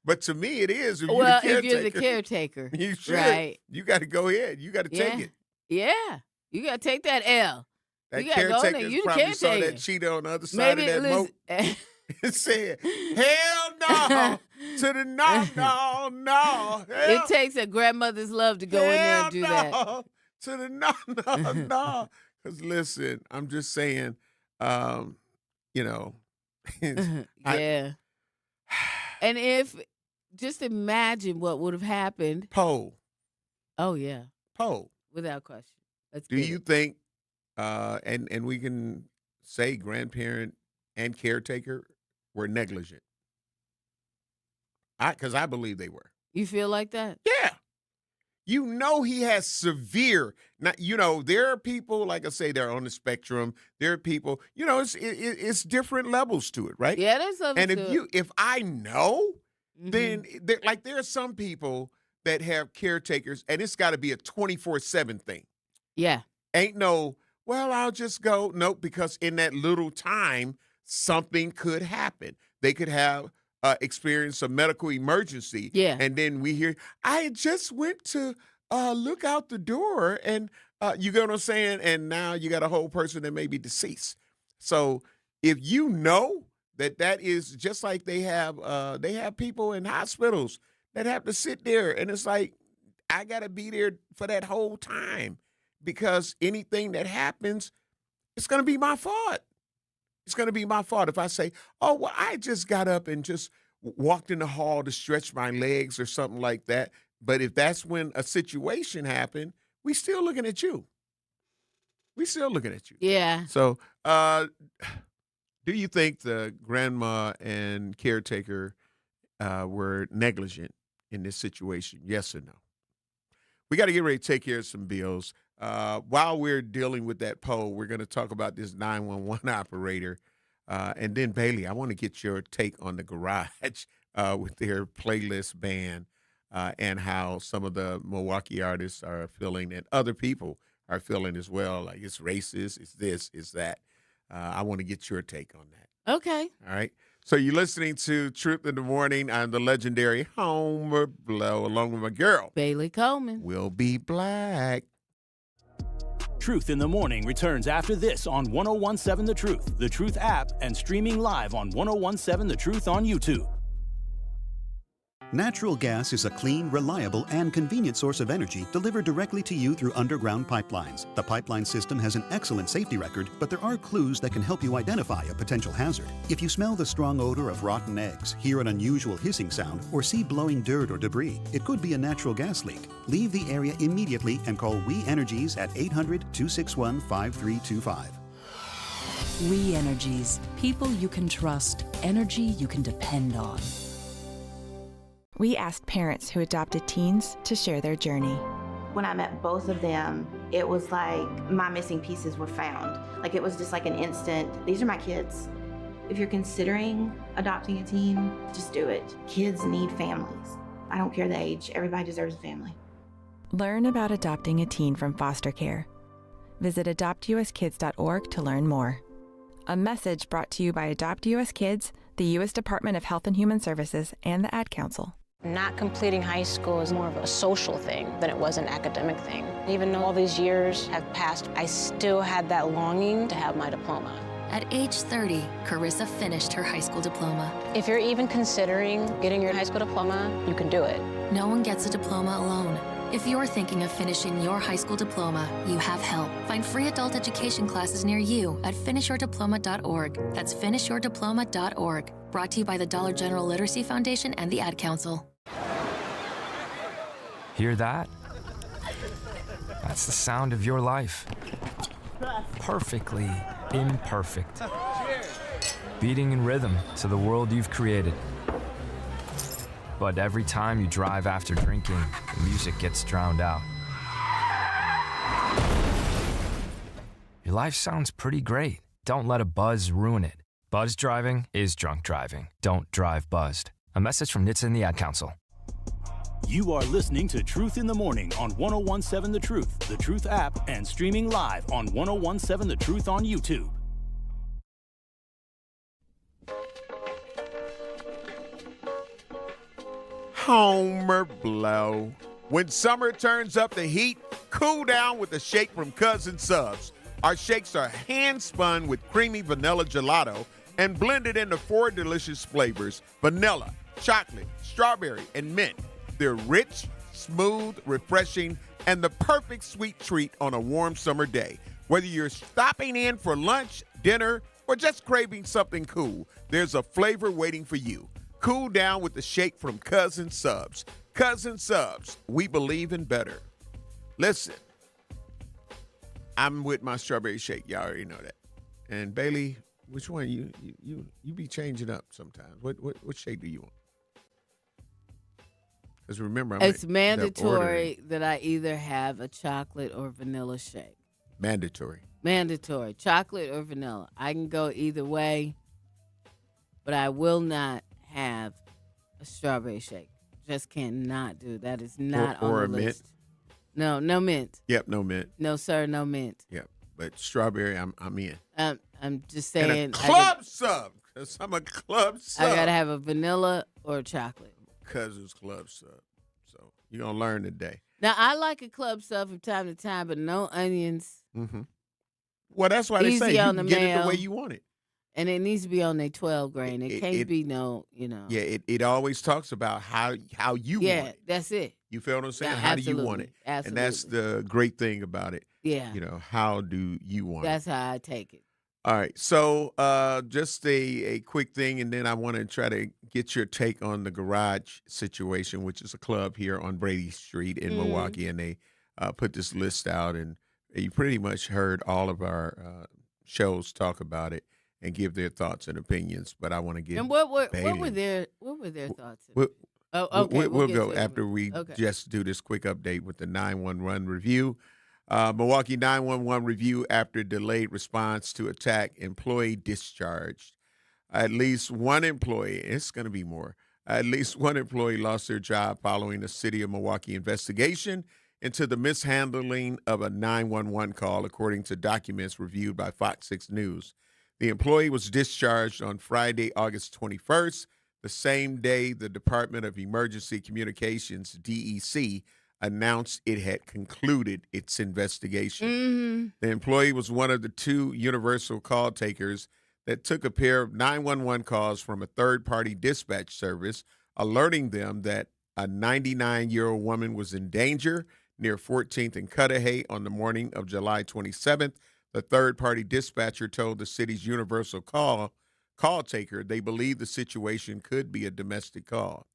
But to me, it is. If Well, you're if you're the caretaker. you should. Right. You got to go ahead. You got to take it. Yeah. You got to take that L. That You got to go in there. caretaker You the probably saw caretaker. that cheetah on the other side of that moat listen, and said, hell no, to the no. Hell, it takes a grandmother's love to go in there and do that. no, to the no. Because listen, I'm just saying, you know. Yeah. And just imagine what would have happened. Poll. Oh, yeah. Poll. Without question. Do you think, and we can say grandparent and caretaker were negligent? Because I believe they were. You feel like that? Yeah. You know he has severe. Not, there are people, like I say, they're on the spectrum. There are people, it's different levels to it, right? Yeah, there's something And to it. if I know, then there are some people that have caretakers, and it's got to be a 24/7 thing. Yeah. Ain't no, well, I'll just go. Nope, because in that little time, something could happen. They could have experience a medical emergency. Yeah. And then we hear, I just went to look out the door, and you get what I'm saying? And now you got a whole person that may be deceased. So if you know that is just like they have people in hospitals that have to sit there, and it's like, I got to be there for that whole time. because anything that happens, it's going to be my fault. It's going to be my fault if I say, oh, well, I just got up and just walked in the hall to stretch my legs or something like that. But if that's when a situation happened, we still looking at you. We still looking at you. Yeah. So do you think the grandma and caretaker were negligent in this situation? Yes or no? We got to get ready to take care of some bills. While we're dealing with that poll, we're going to talk about this 911 operator. And then, Bailey, I want to get your take on the garage with their playlist ban and how some of the Milwaukee artists are feeling and other people are feeling as well. Like it's racist, it's this, it's that. I want to get your take on that. Okay. All right. So you're listening to Truth in the Morning. I'm the legendary Homer Blow along with my girl, Bailey Coleman. We'll be black. Truth in the Morning returns after this on 1017 The Truth app, and streaming live on 1017 The Truth on YouTube. Natural gas is a clean, reliable, and convenient source of energy delivered directly to you through underground pipelines. The pipeline system has an excellent safety record, but there are clues that can help you identify a potential hazard. If you smell the strong odor of rotten eggs, hear an unusual hissing sound, or see blowing dirt or debris, it could be a natural gas leak. Leave the area immediately and call We Energies at 800-261-5325. We Energies. People you can trust. Energy you can depend on. We asked parents who adopted teens to share their journey. When I met both of them, it was like my missing pieces were found. Like it was just like an instant, these are my kids. If you're considering adopting a teen, just do it. Kids need families. I don't care the age, everybody deserves a family. Learn about adopting a teen from foster care. Visit adoptuskids.org to learn more. A message brought to you by Adopt US Kids, the U.S. Department of Health and Human Services, and the Ad Council. Not completing high school is more of a social thing than it was an academic thing. Even though all these years have passed, I still had that longing to have my diploma. At age 30, Carissa finished her high school diploma. If you're even considering getting your high school diploma, you can do it. No one gets a diploma alone. If you're thinking of finishing your high school diploma, you have help. Find free adult education classes near you at finishyourdiploma.org. That's finishyourdiploma.org. Brought to you by the Dollar General Literacy Foundation and the Ad Council. Hear that? That's the sound of your life. Perfectly imperfect. Beating in rhythm to the world you've created. But every time you drive after drinking, the music gets drowned out. Your life sounds pretty great. Don't let a buzz ruin it. Buzz driving is drunk driving. Don't drive buzzed. A message from NHTSA and the Ad Council. You are listening to Truth in the Morning on 1017 The Truth app, and streaming live on 1017 The Truth on YouTube. Homer Blow. When summer turns up the heat, cool down with a shake from Cousin Subs. Our shakes are hand-spun with creamy vanilla gelato and blended into 4 delicious flavors: vanilla, chocolate, strawberry, and mint. They're rich, smooth, refreshing, and the perfect sweet treat on a warm summer day. Whether you're stopping in for lunch, dinner, or just craving something cool, there's a flavor waiting for you. Cool down with the shake from Cousin Subs. Cousin Subs, we believe in better. Listen, I'm with my strawberry shake. Y'all already know that. And Bailey, which one you be changing up sometimes? What shake do you want? Because remember, it's mandatory that I either have a chocolate or vanilla shake. Mandatory. Chocolate or vanilla. I can go either way, but I will not have a strawberry shake. Just cannot do that. Is not or on the a list. No mint. Yep, no mint. No sir, no mint. Yep, but strawberry, I'm in. I'm just saying. And a club sub, because I'm a club sub. I gotta have a vanilla or a chocolate. Cousin's club sub. So you're gonna learn today. Now I like a club sub from time to time, but no onions. Mm-hmm. Well, that's why they say you can get it the way you want it. And it needs to be on their 12 grain. It can't be no, Yeah, it always talks about how you want it. Yeah, that's it. You feel what I'm saying? Yeah, how do you want it? Absolutely. And that's the great thing about it. Yeah. You know, how do you want it? That's how I take it. All right. So just a quick thing, and then I want to try to get your take on the Garage situation, which is a club here on Brady Street in Milwaukee, and they put this list out, and you pretty much heard all of our shows talk about it and give their thoughts and opinions. But I want to get And what were Bailey. their thoughts? We'll get go to it. after we Okay. just do this quick update with the 911 review. Milwaukee 911 review after delayed response to attack, employee discharged. At least one employee, it's going to be more, at least one employee lost their job following the City of Milwaukee investigation into the mishandling of a 911 call, according to documents reviewed by Fox 6 News. The employee was discharged on Friday, August 21st, the same day the Department of Emergency Communications, DEC, announced it had concluded its investigation. Mm-hmm. The employee was one of the two universal call takers that took a pair of 911 calls from a third-party dispatch service, alerting them that a 99-year-old woman was in danger near 14th and Cudahy on the morning of July 27th. The third-party dispatcher told the city's universal call taker they believed the situation could be a domestic call.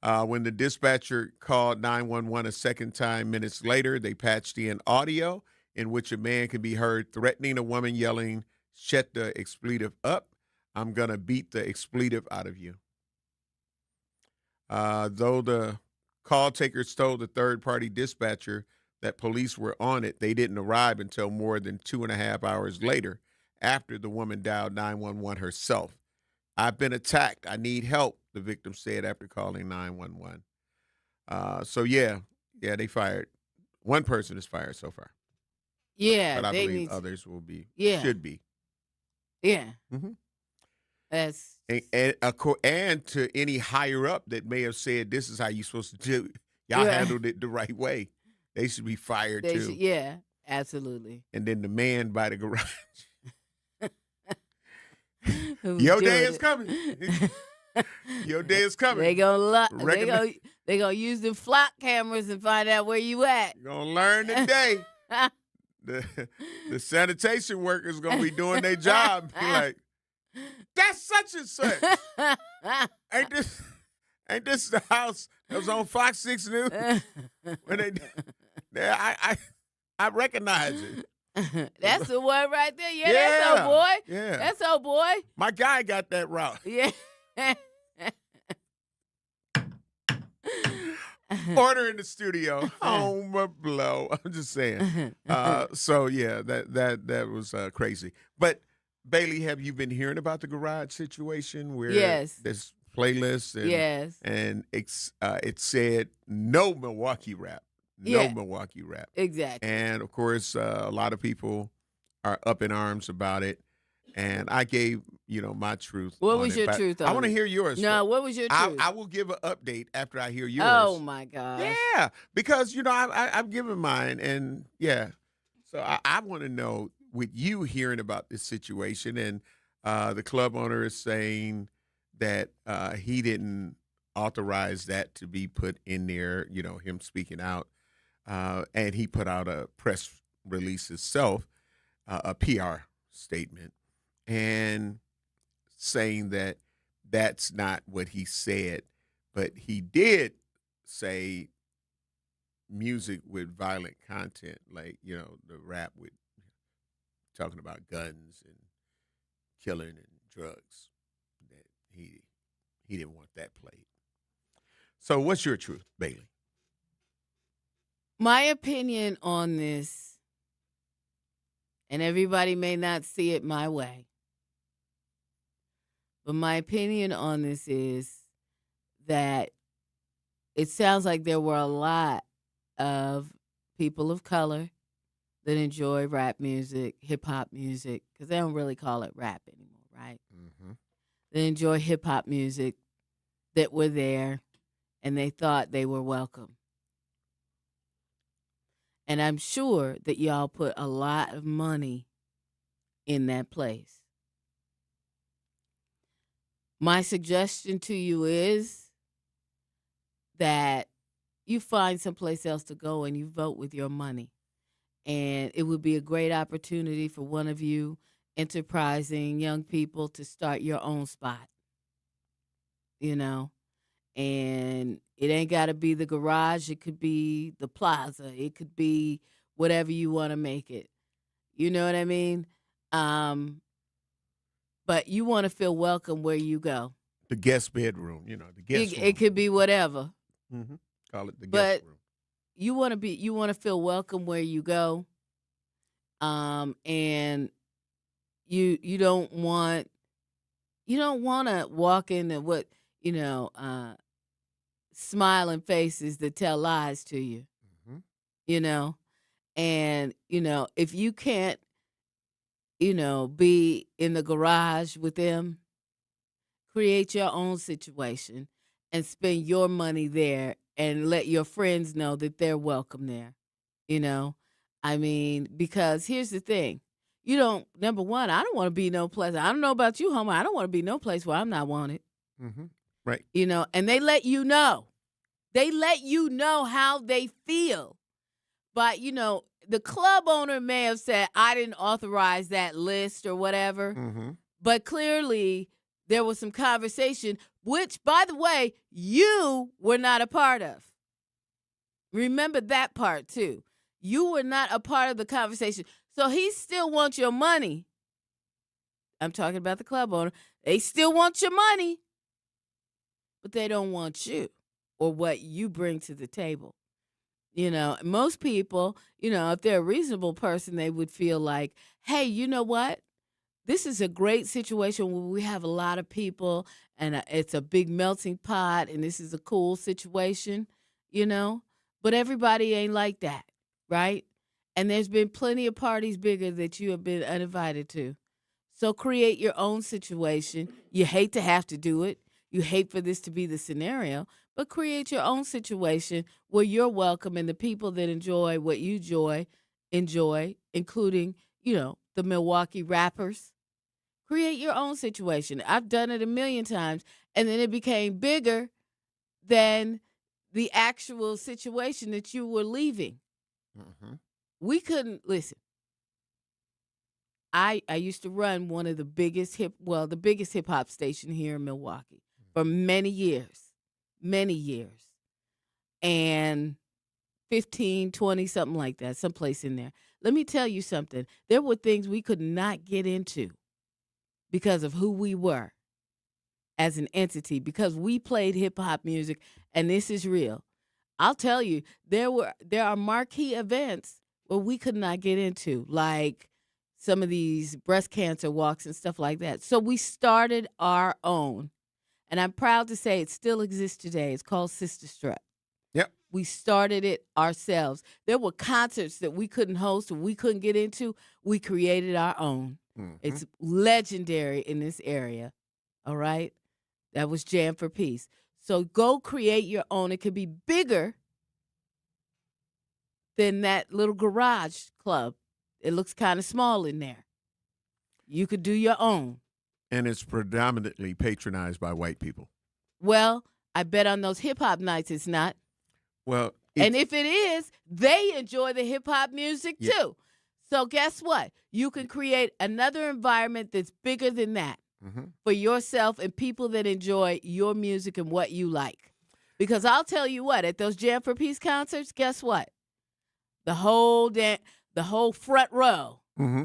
When the dispatcher called 911 a second time minutes later, they patched in audio in which a man can be heard threatening a woman, yelling, "Shut the expletive up. I'm going to beat the expletive out of you." Though the call takers told the third-party dispatcher that police were on it, they didn't arrive until more than 2.5 hours later after the woman dialed 911 herself. "I've been attacked. I need help," the victim said after calling 911. So, they fired. One person is fired so far. Yeah, But I they believe need others will be, Yeah. should be. Yeah. Mm-hmm. That's And to any higher up that may have said, this is how you're supposed to do it. Y'all Yeah. handled it the right way. They should be fired they too. should, yeah, absolutely. And then the man by the garage. Who's Your doing day is it. coming. Your day is coming. They Recommend- gonna use the flock cameras and find out where you at. You're going to learn today. The sanitation workers going to be doing their job. Be like, that's such and such. Ain't this the house that was on Fox 6 News? When I recognize it. That's the one right there. Yeah, that's old boy. Yeah. That's old boy. My guy got that route. Yeah. Order in the studio. Home blow. I'm just saying. That was crazy. But Bailey, have you been hearing about the garage situation where Yes. this playlist and Yes. and it said no Milwaukee rap. No Yeah. Milwaukee rap. Exactly. And of course, a lot of people are up in arms about it. And I gave, my truth. What on was it. your But truth I on want to it? hear yours. No, first. what was your truth? I will give an update after I hear yours. Oh my gosh. Yeah, because I've given mine, and so I want to know, with you hearing about this situation, and the club owner is saying that he didn't authorize that to be put in there. Him speaking out, and he put out a press release himself, a PR statement, and saying that that's not what he said, but he did say music with violent content, like, the rap with talking about guns and killing and drugs, that he didn't want that played. So what's your truth, Bailey? My opinion on this, and everybody may not see it my way, but my opinion on this is that it sounds like there were a lot of people of color that enjoy rap music, hip-hop music, because they don't really call it rap anymore, right? Mm-hmm. They enjoy hip-hop music that were there, and they thought they were welcome. And I'm sure that y'all put a lot of money in that place. My suggestion to you is that you find someplace else to go and you vote with your money And it would be a great opportunity for one of you enterprising young people to start your own spot, you know. And it ain't got to be the garage. It could be the plaza. It could be whatever you want to make it. You know what I mean? But you want to feel welcome where you go. The guest bedroom, the guest room. It could be whatever. Mm-hmm. Call it the But guest room. you want to feel welcome where you go. And you don't want to walk into what, smiling faces that tell lies to you. Mm-hmm. And if you can't be in the garage with them, create your own situation and spend your money there and let your friends know that they're welcome there. Because here's the thing. Number one, I don't want to be no place. I don't know about you, Homer. I don't want to be no place where I'm not wanted. Mm-hmm. Right. And they let you know. They let you know how they feel. But, the club owner may have said, I didn't authorize that list or whatever. Mm-hmm. But clearly there was some conversation, which, by the way, you were not a part of. Remember that part, too. You were not a part of the conversation. So he still wants your money. I'm talking about the club owner. They still want your money, but they don't want you or what you bring to the table. Most people, if they're a reasonable person, they would feel like, hey, you know what? This is a great situation where we have a lot of people and it's a big melting pot and this is a cool situation, But everybody ain't like that, right? And there's been plenty of parties bigger that you have been uninvited to. So create your own situation. You hate to have to do it. You hate for this to be the scenario, but create your own situation where you're welcome and the people that enjoy what you enjoy, including, the Milwaukee rappers. Create your own situation. I've done it a million times, and then it became bigger than the actual situation that you were leaving. Mm-hmm. We couldn't, listen, I used to run one of the biggest hip-hop station here in Milwaukee for many years. And 15, 20, something like that, someplace in there. Let me tell you something. There were things we could not get into because of who we were as an entity, because we played hip-hop music, and this is real. I'll tell you, there are marquee events where we could not get into, like some of these breast cancer walks and stuff like that. So we started our own. And I'm proud to say it still exists today. It's called Sister Strut. Yep. We started it ourselves. There were concerts that we couldn't host or we couldn't get into. We created our own. Mm-hmm. It's legendary in this area. All right? That was Jam for Peace. So go create your own. It could be bigger than that little garage club. It looks kind of small in there. You could do your own. And it's predominantly patronized by white people. Well, I bet on those hip-hop nights it's not. Well, and if it is, they enjoy the hip-hop music too. So guess what? You can create another environment that's bigger than that for yourself and people that enjoy your music and what you like. Because I'll tell you what, at those Jam for Peace concerts, guess what? The whole front row. Mm-hmm.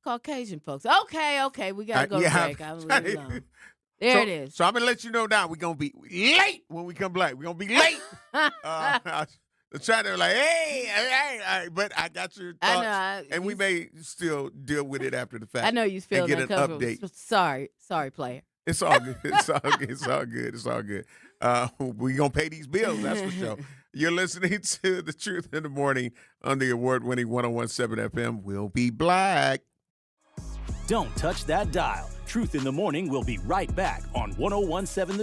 Caucasian folks. Okay, we got to go to break. I'm leaving it alone. There it is. So I'm going to let you know now we're going to be late when we come back. We're going to be late. The China like, hey, but I got your thoughts. I know. And we may still deal with it after the fact. I know you feel and get an uncomfortable. update. Sorry, player. It's all good. It's all good. We're going to pay these bills, that's for sure. You're listening to The Truth in the Morning on the award-winning 101.7 FM. We'll be black. Don't touch that dial. Truth in the Morning will be right back on 101.7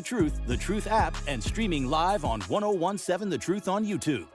The Truth app, and streaming live on 101.7 The Truth on YouTube.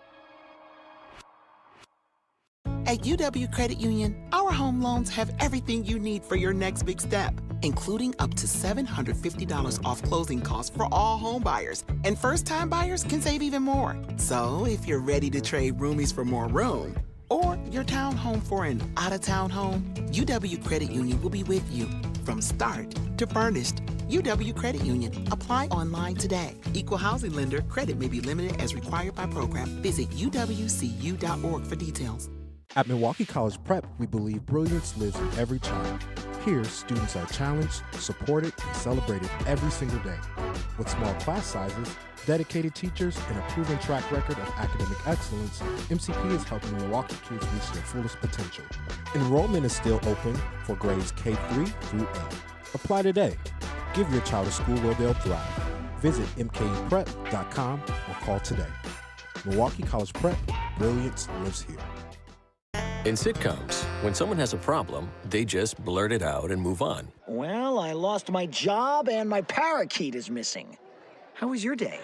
At UW Credit Union, our home loans have everything you need for your next big step, including up to $750 off closing costs for all home buyers. And first-time buyers can save even more. So if you're ready to trade roomies for more room, or your townhome for an out-of-town home, UW Credit Union will be with you from start to furnished. UW Credit Union. Apply online today. Equal housing lender. Credit may be limited as required by program. Visit uwcu.org for details. At Milwaukee College Prep, we believe brilliance lives in every child. Here, students are challenged, supported, and celebrated every single day. With small class sizes, dedicated teachers, and a proven track record of academic excellence, MCP is helping Milwaukee kids reach their fullest potential. Enrollment is still open for grades K-3 through 8. Apply today. Give your child a school where they'll thrive. Visit mkuprep.com or call today. Milwaukee College Prep, brilliance lives here. In sitcoms, when someone has a problem, they just blurt it out and move on. Well, I lost my job and my parakeet is missing. How was your day?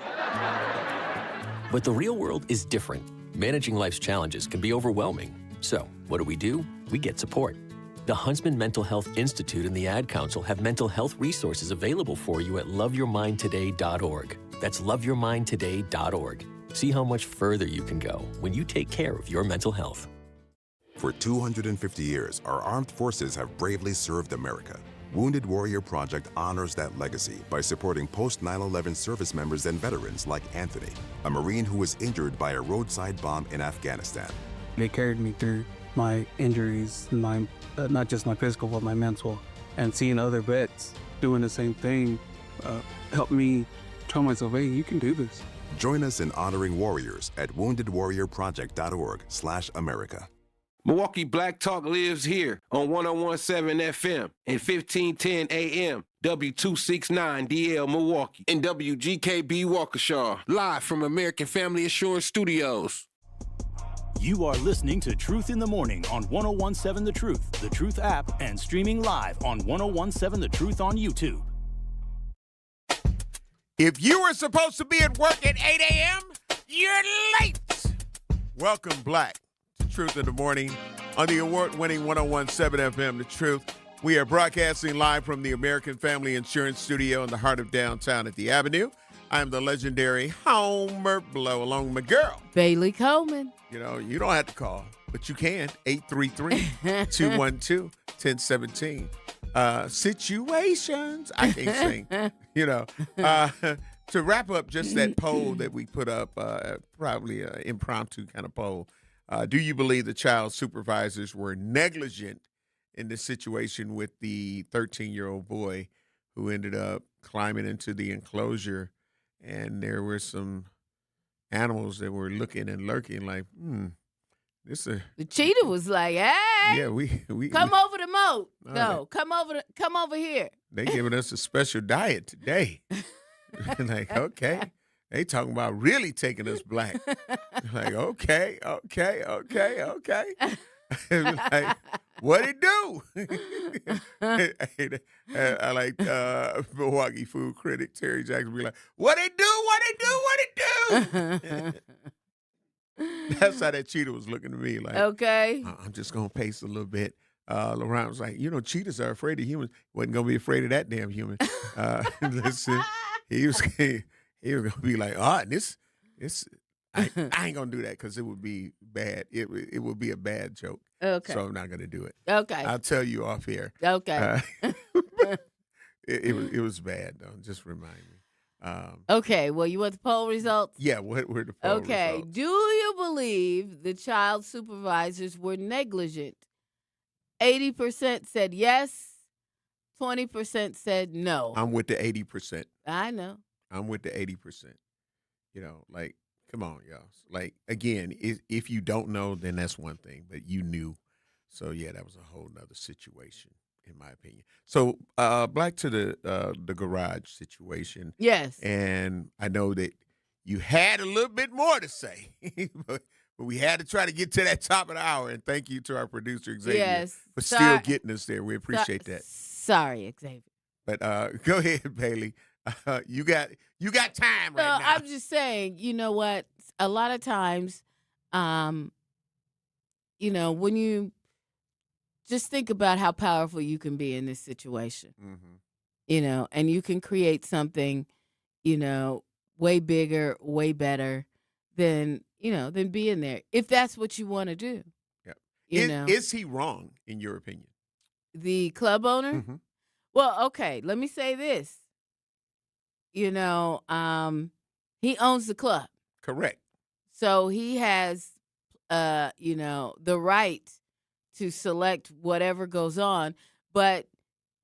But the real world is different. Managing life's challenges can be overwhelming. So, what do? We get support. The Huntsman Mental Health Institute and the Ad Council have mental health resources available for you at loveyourmindtoday.org. That's loveyourmindtoday.org. See how much further you can go when you take care of your mental health. For 250 years, our armed forces have bravely served America. Wounded Warrior Project honors that legacy by supporting post-9/11 service members and veterans like Anthony, a Marine who was injured by a roadside bomb in Afghanistan. They carried me through my injuries, not just my physical, but my mental. And seeing other vets doing the same thing helped me tell myself, hey, you can do this. Join us in honoring warriors at woundedwarriorproject.org/America. Milwaukee Black Talk lives here on 101.7 FM and 1510 AM, W269DL Milwaukee, and WGKB Waukesha, live from American Family Assurance Studios. You are listening to Truth in the Morning on 101.7 The Truth app, and streaming live on 101.7 The Truth on YouTube. If you were supposed to be at work at 8 a.m., you're late. Welcome, Black, to Truth in the Morning on the award-winning 101.7 FM, The Truth. We are broadcasting live from the American Family Insurance Studio in the heart of downtown at the Avenue. I'm the legendary Homer Blow, along with my girl, Bailey Coleman. You know, you don't have to call, but you can, 833-212-1017. Situations. I can't sing, you know. To wrap up just that poll that we put up, probably an impromptu kind of poll, do you believe the child supervisors were negligent in this situation with the 13-year-old boy who ended up climbing into the enclosure, and there were some animals that were looking and lurking like, this is The cheetah was like, hey, yeah, we come over the moat. All No, come over here. They giving us a special diet today. Like, okay. They talking about really taking us black. Like, okay. Like, what it do? I like Milwaukee food critic Terry Jackson be like, what it do? That's how that cheetah was looking to me. Like, Okay. I'm just gonna pace a little bit. LaRon was like, cheetahs are afraid of humans. Wasn't gonna be afraid of that damn human. Listen, he was gonna be like, this I ain't gonna do that because it would be bad. It would be a bad joke. Okay. So I'm not gonna do it. Okay. I'll tell you off here. Okay. It was bad though. Just remind me. Okay. Well, you want the poll results? Yeah. What were the poll results? Do you believe the child supervisors were negligent? 80% said yes. 20% said no. I'm with the 80%. I know. I'm with the 80%. Like, come on, y'all. Like, again, if you don't know, then that's one thing, but you knew. So, yeah, that was a whole nother situation, in my opinion. So, back to the garage situation. Yes. And I know that you had a little bit more to say, but we had to try to get to that top of the hour. And thank you to our producer, Xavier, for still getting us there. We appreciate that. Sorry, Xavier. But go ahead, Bailey. You got time right now. I'm just saying, you know what? A lot of times, when you just think about how powerful you can be in this situation, and you can create something, way bigger, way better than being there, if that's what you want to do. Is he wrong, in your opinion? The club owner? Mhm. Well, okay, let me say this. He owns the club. Correct. So he has, the right to select whatever goes on. But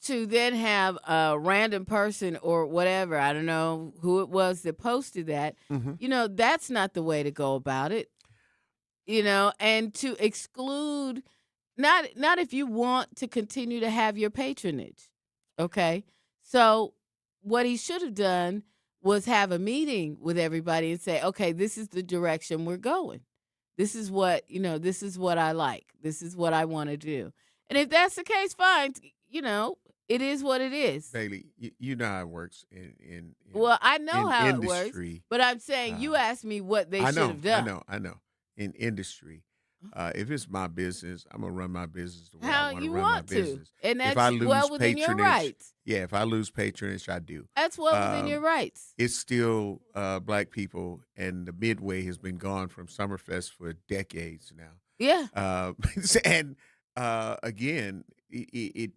to then have a random person or whatever, I don't know who it was that posted that, Mhm. that's not the way to go about it. And to exclude, not if you want to continue to have your patronage. Okay? So what he should have done was have a meeting with everybody and say, okay, this is the direction we're going. This is what, this is what I like. This is what I want to do. And if that's the case, fine. It is what it is. Bailey, you know how it works in Well, I know how industry. it works, but I'm saying you asked me what they should have done. I know. In industry, if it's my business, I'm gonna run my business the way How I want to you run want my to. business. And If that's I lose well within your patronage, rights. yeah, if I lose patronage, I do. That's well within your rights. It's still black people, and the Midway has been gone from Summerfest for decades now. Yeah. And again, it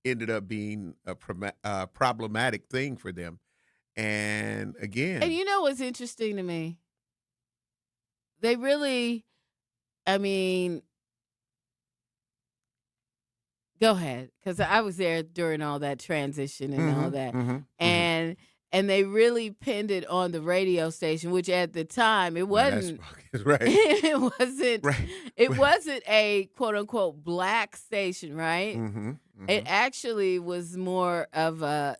ended up being a problematic thing for them. And again, And you know what's interesting to me? They really, go ahead, because I was there during all that transition and all that, and they really pinned it on the radio station, which at the time it wasn't. Right. It wasn't. Right. It wasn't a quote unquote black station, right? It actually was more of a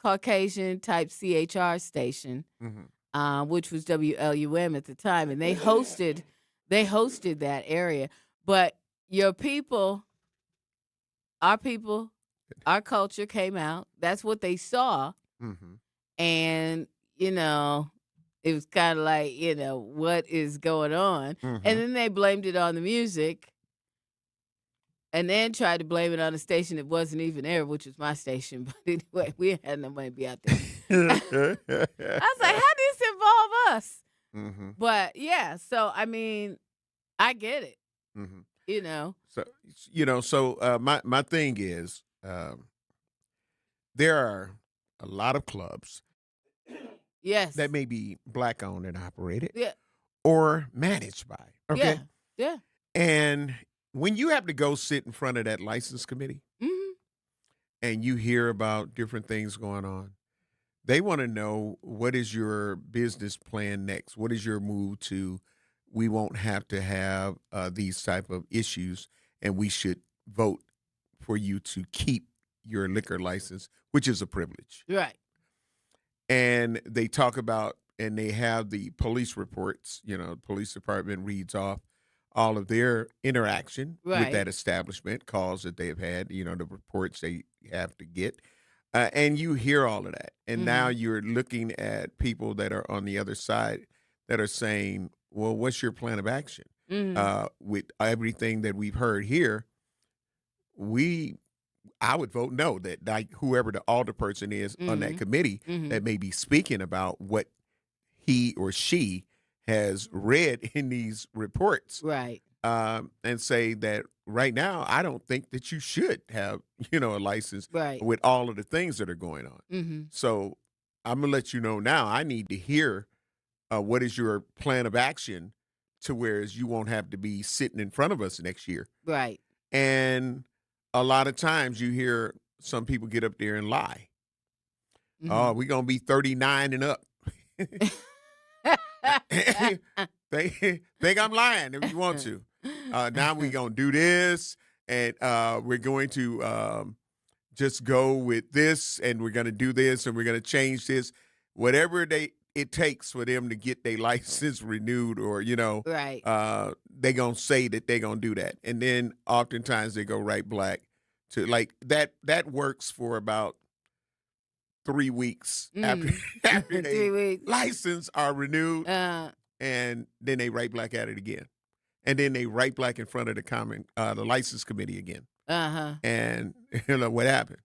Caucasian type CHR station, which was WLUM at the time, and they hosted that area. But your people, our culture came out. That's what they saw, and it was kind of like what is going on, and then they blamed it on the music. And then tried to blame it on a station that wasn't even there, which was my station. But anyway, we had no money to be out there. I was like, how does this involve us? But yeah, so I get it. So my thing is, there are a lot of clubs, yes, that may be black owned and operated, yeah, or managed by. Okay, yeah. And when you have to go sit in front of that license committee, and you hear about different things going on, they want to know, what is your business plan next? What is your move to, we won't have to have these type of issues, and we should vote for you to keep your liquor license, which is a privilege. Right. And they talk about, and they have the police reports, the police department reads off all of their interaction with that establishment, calls that they've had, the reports they have to get. And you hear all of that. And now you're looking at people that are on the other side that are saying, well, what's your plan of action? With everything that we've heard here, I would vote no, that like whoever the alderperson is on that committee that may be speaking about what he or she has read in these reports, right? And say that right now, I don't think that you should have, a license, right, with all of the things that are going on. So I'm gonna let you know now. I need to hear what is your plan of action, to whereas you won't have to be sitting in front of us next year, right? And a lot of times you hear some people get up there and lie. Oh, we're gonna be 39 and up. Think I'm lying if you want to. Now we're going to do this, and we're going to just go with this, and we're going to do this, and we're going to change this. Whatever it takes for them to get their license renewed, or, right. They're going to say that they're going to do that. And then oftentimes they go right back to, like, that works for about 3 weeks after they license are renewed, and then they right back at it again, and then they right back in front of the license committee again. And what happened?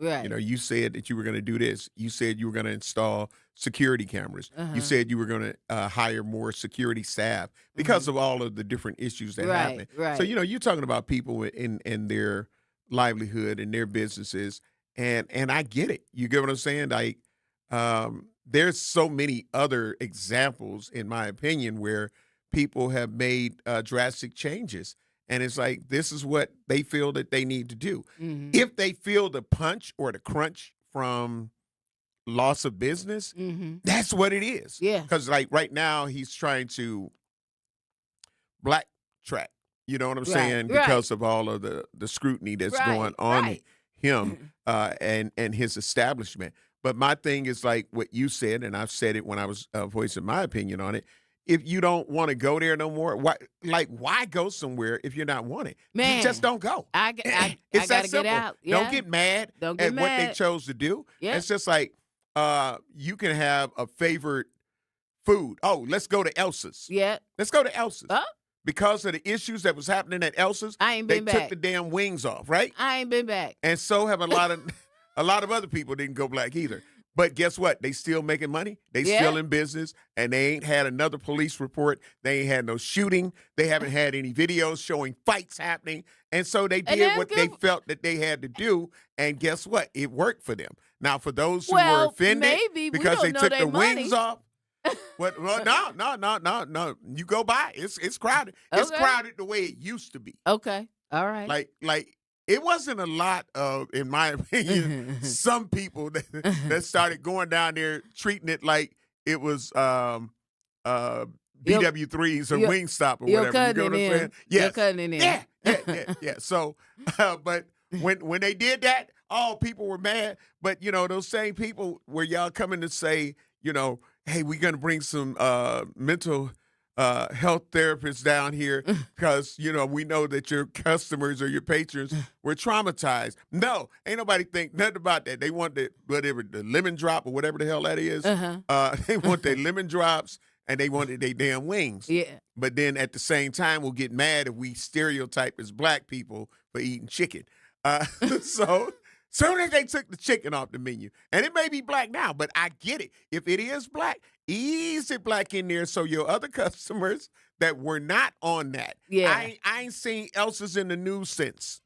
You know, you said that you were going to do this. You said you were going to install security cameras. You said you were going to hire more security staff because of all of the different issues that happen. Right. So, you know, you're talking about people in their livelihood and their businesses, and I get it. You get what I'm saying? Like, there's so many other examples, in my opinion, where people have made drastic changes. And it's like, this is what they feel that they need to do. If they feel the punch or the crunch from loss of business, that's what it is. Yeah. Because, like, right now, he's trying to black track, you know what I'm saying? Because of all of the scrutiny that's going on him and his establishment. But my thing is like what you said, and I've said it when I was voicing my opinion on it. If you don't want to go there no more, why go somewhere if you're not wanted? Man, You just don't go. I It's that gotta simple. get out. Yeah. Don't get mad Don't at get what they mad. chose to do. Yeah. It's just like you can have a favorite food. Oh, let's go to Elsa's. Yeah. Let's go to Elsa's. Huh? Because of the issues that was happening at Elsa's, I ain't they been took back. the damn wings off, right? I ain't been back. And so have a lot of other people didn't go black either. But guess what? They still making money. They still in business, and they ain't had another police report. They ain't had no shooting. They haven't had any videos showing fights happening. And so they did what they felt that they had to do, and guess what? It worked for them. Now, for those who were offended maybe. We because don't they know took they the money. wings off, well, no. You go by. It's crowded. It's Okay. crowded the way it used to be. Okay. All right. Like it wasn't a lot of, in my opinion, some people that started going down there treating it like it was BW3s or Wingstop or you're whatever. You know what I'm cutting saying? in. You're cutting in. Yeah. So, but when they did that, all people were mad. But, you know, those same people where y'all coming to say, you know, hey, we're going to bring some mental health therapists down here because, you know, we know that your customers or your patrons were traumatized. No, ain't nobody think nothing about that. They want the lemon drop or whatever the hell that is. They want their lemon drops and they wanted their damn wings. Yeah. But then at the same time, we'll get mad if we stereotype as black people for eating chicken. So soon as they took the chicken off the menu, and it may be black now, but I get it. If it is black, ease it black in there so your other customers that were not on that. Yeah. I ain't seen Elsa's in the news since.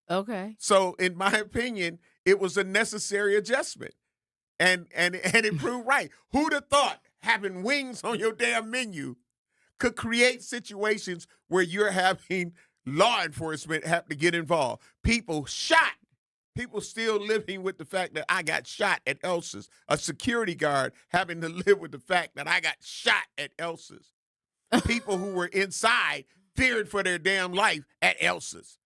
Okay. So in my opinion, it was a necessary adjustment. And it proved right. Who'd have thought having wings on your damn menu could create situations where you're having law enforcement have to get involved? People shot. People still living with the fact that I got shot at Elsa's. A security guard having to live with the fact that I got shot at Elsa's. People who were inside fearing for their damn life at Elsa's.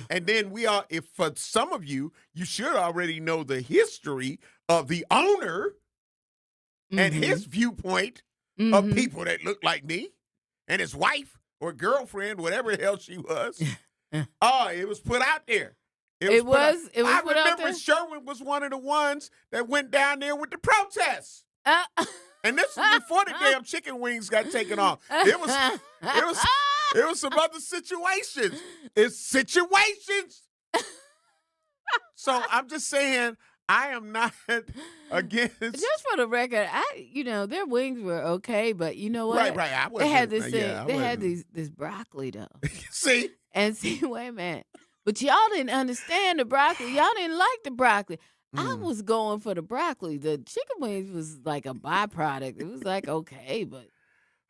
And then if for some of you, you should already know the history of the owner and his viewpoint of people that look like me and his wife or girlfriend, whatever the hell she was. It was put out there. It was I put out remember there? Sherwin was one of the ones that went down there with the protests. And this was before the damn chicken wings got taken off. It was some other situations. It's situations. So I'm just saying, I am not against. Just for the record, their wings were okay, but you know what? Right. I They had wasn't- this thing. yeah, I they had wasn't- this broccoli though. See? Wait a minute. But y'all didn't understand the broccoli. Y'all didn't like the broccoli. I was going for the broccoli. The chicken wings was like a byproduct. It was like okay, but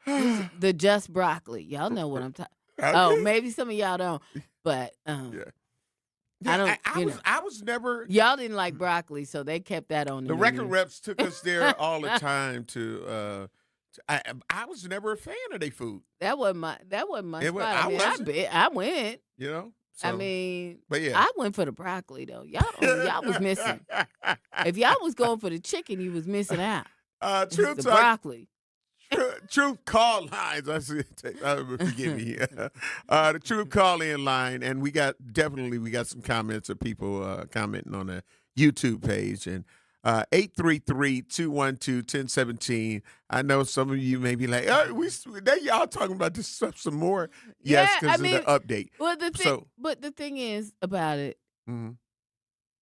it was the just broccoli. Y'all know what I'm talking. Oh, maybe some of y'all don't, but I don't. I was never. Y'all didn't like broccoli, so they kept that on the The menu. record reps took us there all the time to. I was never a fan of their food. That wasn't my It spot. was- I mean, I went. You know. I So, mean, but yeah. I went for the broccoli though. Y'all was missing. If y'all was going for the chicken, you was missing out. Truth the Talk- broccoli. Truth call lines. I see. Forgive me. The truth call in line, and we got some comments of people commenting on the YouTube page, and 833-212-1017. I know some of you may be like, y'all talking about this stuff some more. Yes, because of the update. Well, the thing is about it,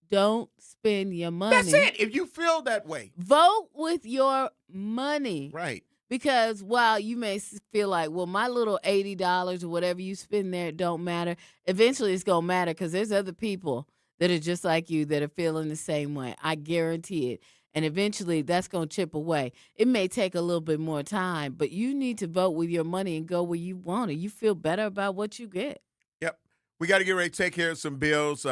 don't spend your money. That's it. If you feel that way. Vote with your money. Right. Because while you may feel like, well, my little $80 or whatever you spend there don't matter, eventually it's going to matter because there's other people that are just like you that are feeling the same way. I guarantee it. And eventually that's going to chip away. It may take a little bit more time, but you need to vote with your money and go where you want it. You feel better about what you get. Yep. We got to get ready to take care of some bills,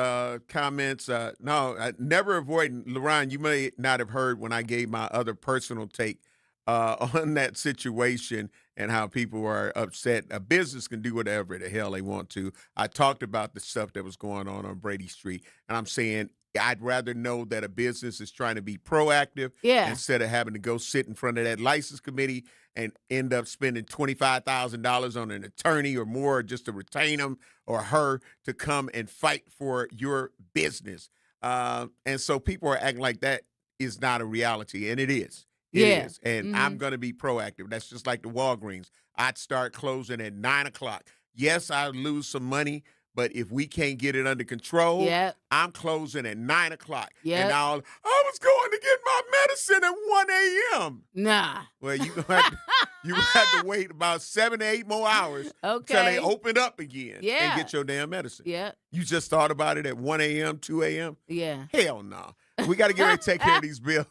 comments. Never avoiding. LaRon, you may not have heard when I gave my other personal take on that situation and how people are upset. A business can do whatever the hell they want to. I talked about the stuff that was going on Brady Street, and I'm saying I'd rather know that a business is trying to be proactive instead of having to go sit in front of that license committee and end up spending $25,000 on an attorney or more just to retain him or her to come and fight for your business. And so people are acting like that is not a reality, and it is. It is. And I'm going to be proactive. That's just like the Walgreens. I'd start closing at 9 o'clock. Yes, I lose some money, but if we can't get it under control, I'm closing at 9 o'clock. And I was going to get my medicine at 1 a.m. Nah. Well, you have to wait about 7 to 8 more hours until they open up again and get your damn medicine. Yeah. You just thought about it at 1 a.m., 2 a.m.? Yeah. Hell no. We got to get ready to take care of these bills.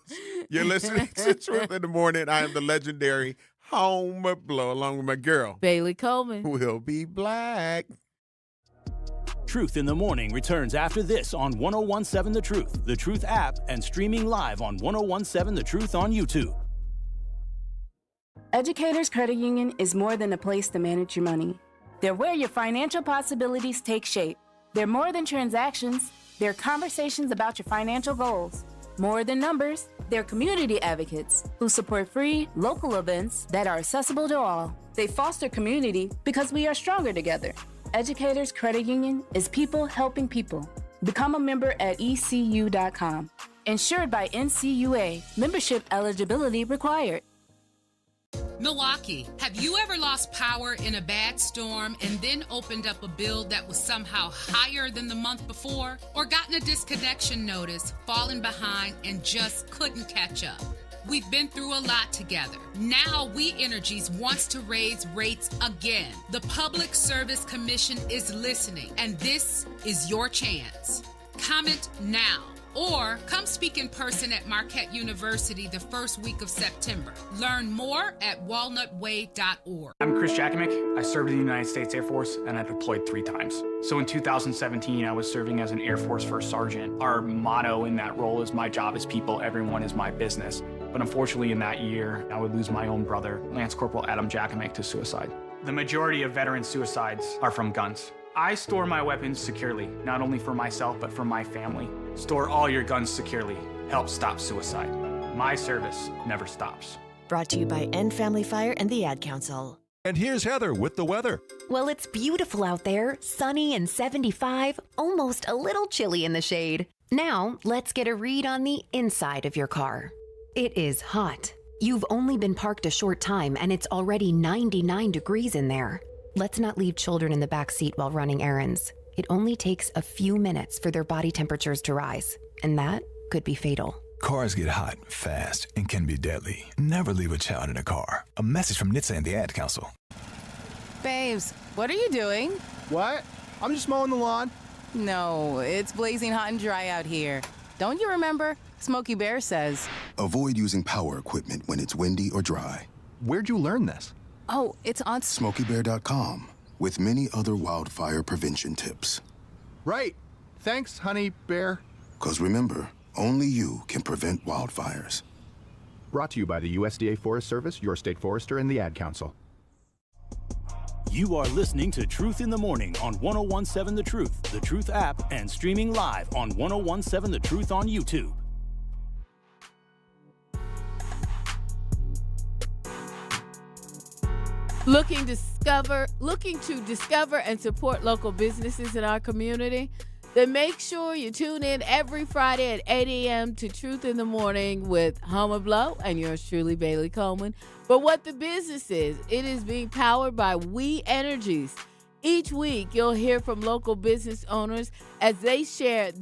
You're listening to Truth in the Morning. I am the legendary Homer Blow, along with my girl, Bailey Coleman. We'll be black. Truth in the Morning returns after this on 1017 The Truth app, and streaming live on 1017 The Truth on YouTube. Educators Credit Union is more than a place to manage your money. They're where your financial possibilities take shape. They're more than transactions. They're conversations about your financial goals. More than numbers, they're community advocates who support free, local events that are accessible to all. They foster community because we are stronger together. Educators Credit Union is people helping people. Become a member at ECU.com. Insured by NCUA. Membership eligibility required. Milwaukee, have you ever lost power in a bad storm and then opened up a bill that was somehow higher than the month before? Or gotten a disconnection notice, fallen behind, and just couldn't catch up? We've been through a lot together. Now We Energies wants to raise rates again. The Public Service Commission is listening, and this is your chance. Comment now. Or come speak in person at Marquette University the first week of September. Learn more at walnutway.org. I'm Chris Jakimick. I served in the United States Air Force, and I deployed 3 times. So in 2017, I was serving as an Air Force First Sergeant. Our motto in that role is, my job is people, everyone is my business. But unfortunately in that year, I would lose my own brother, Lance Corporal Adam Jakimick, to suicide. The majority of veteran suicides are from guns. I store my weapons securely, not only for myself, but for my family. Store all your guns securely. Help stop suicide. My service never stops. Brought to you by End Family Fire and the Ad Council. And here's Heather with the weather. Well, it's beautiful out there, sunny and 75, almost a little chilly in the shade. Now, let's get a read on the inside of your car. It is hot. You've only been parked a short time and it's already 99 degrees in there. Let's not leave children in the back seat while running errands. It only takes a few minutes for their body temperatures to rise, and that could be fatal. Cars get hot, fast, and can be deadly. Never leave a child in a car. A message from NHTSA and the Ad Council. Babes, what are you doing? What? I'm just mowing the lawn. No, it's blazing hot and dry out here. Don't you remember? Smokey Bear says. Avoid using power equipment when it's windy or dry. Where'd you learn this? Oh, it's on SmokeyBear.com with many other wildfire prevention tips. Right. Thanks, honey bear. 'Cause remember, only you can prevent wildfires. Brought to you by the USDA Forest Service, your state forester, and the Ad Council. You are listening to Truth in the Morning on 1017 The Truth app, and streaming live on 1017 The Truth on YouTube. Looking to discover and support local businesses in our community? Then make sure you tune in every Friday at 8 a.m. to Truth in the Morning with Homer Blow and yours truly, Bailey Coleman. But what the business is, it is being powered by We Energies. Each week, you'll hear from local business owners as they share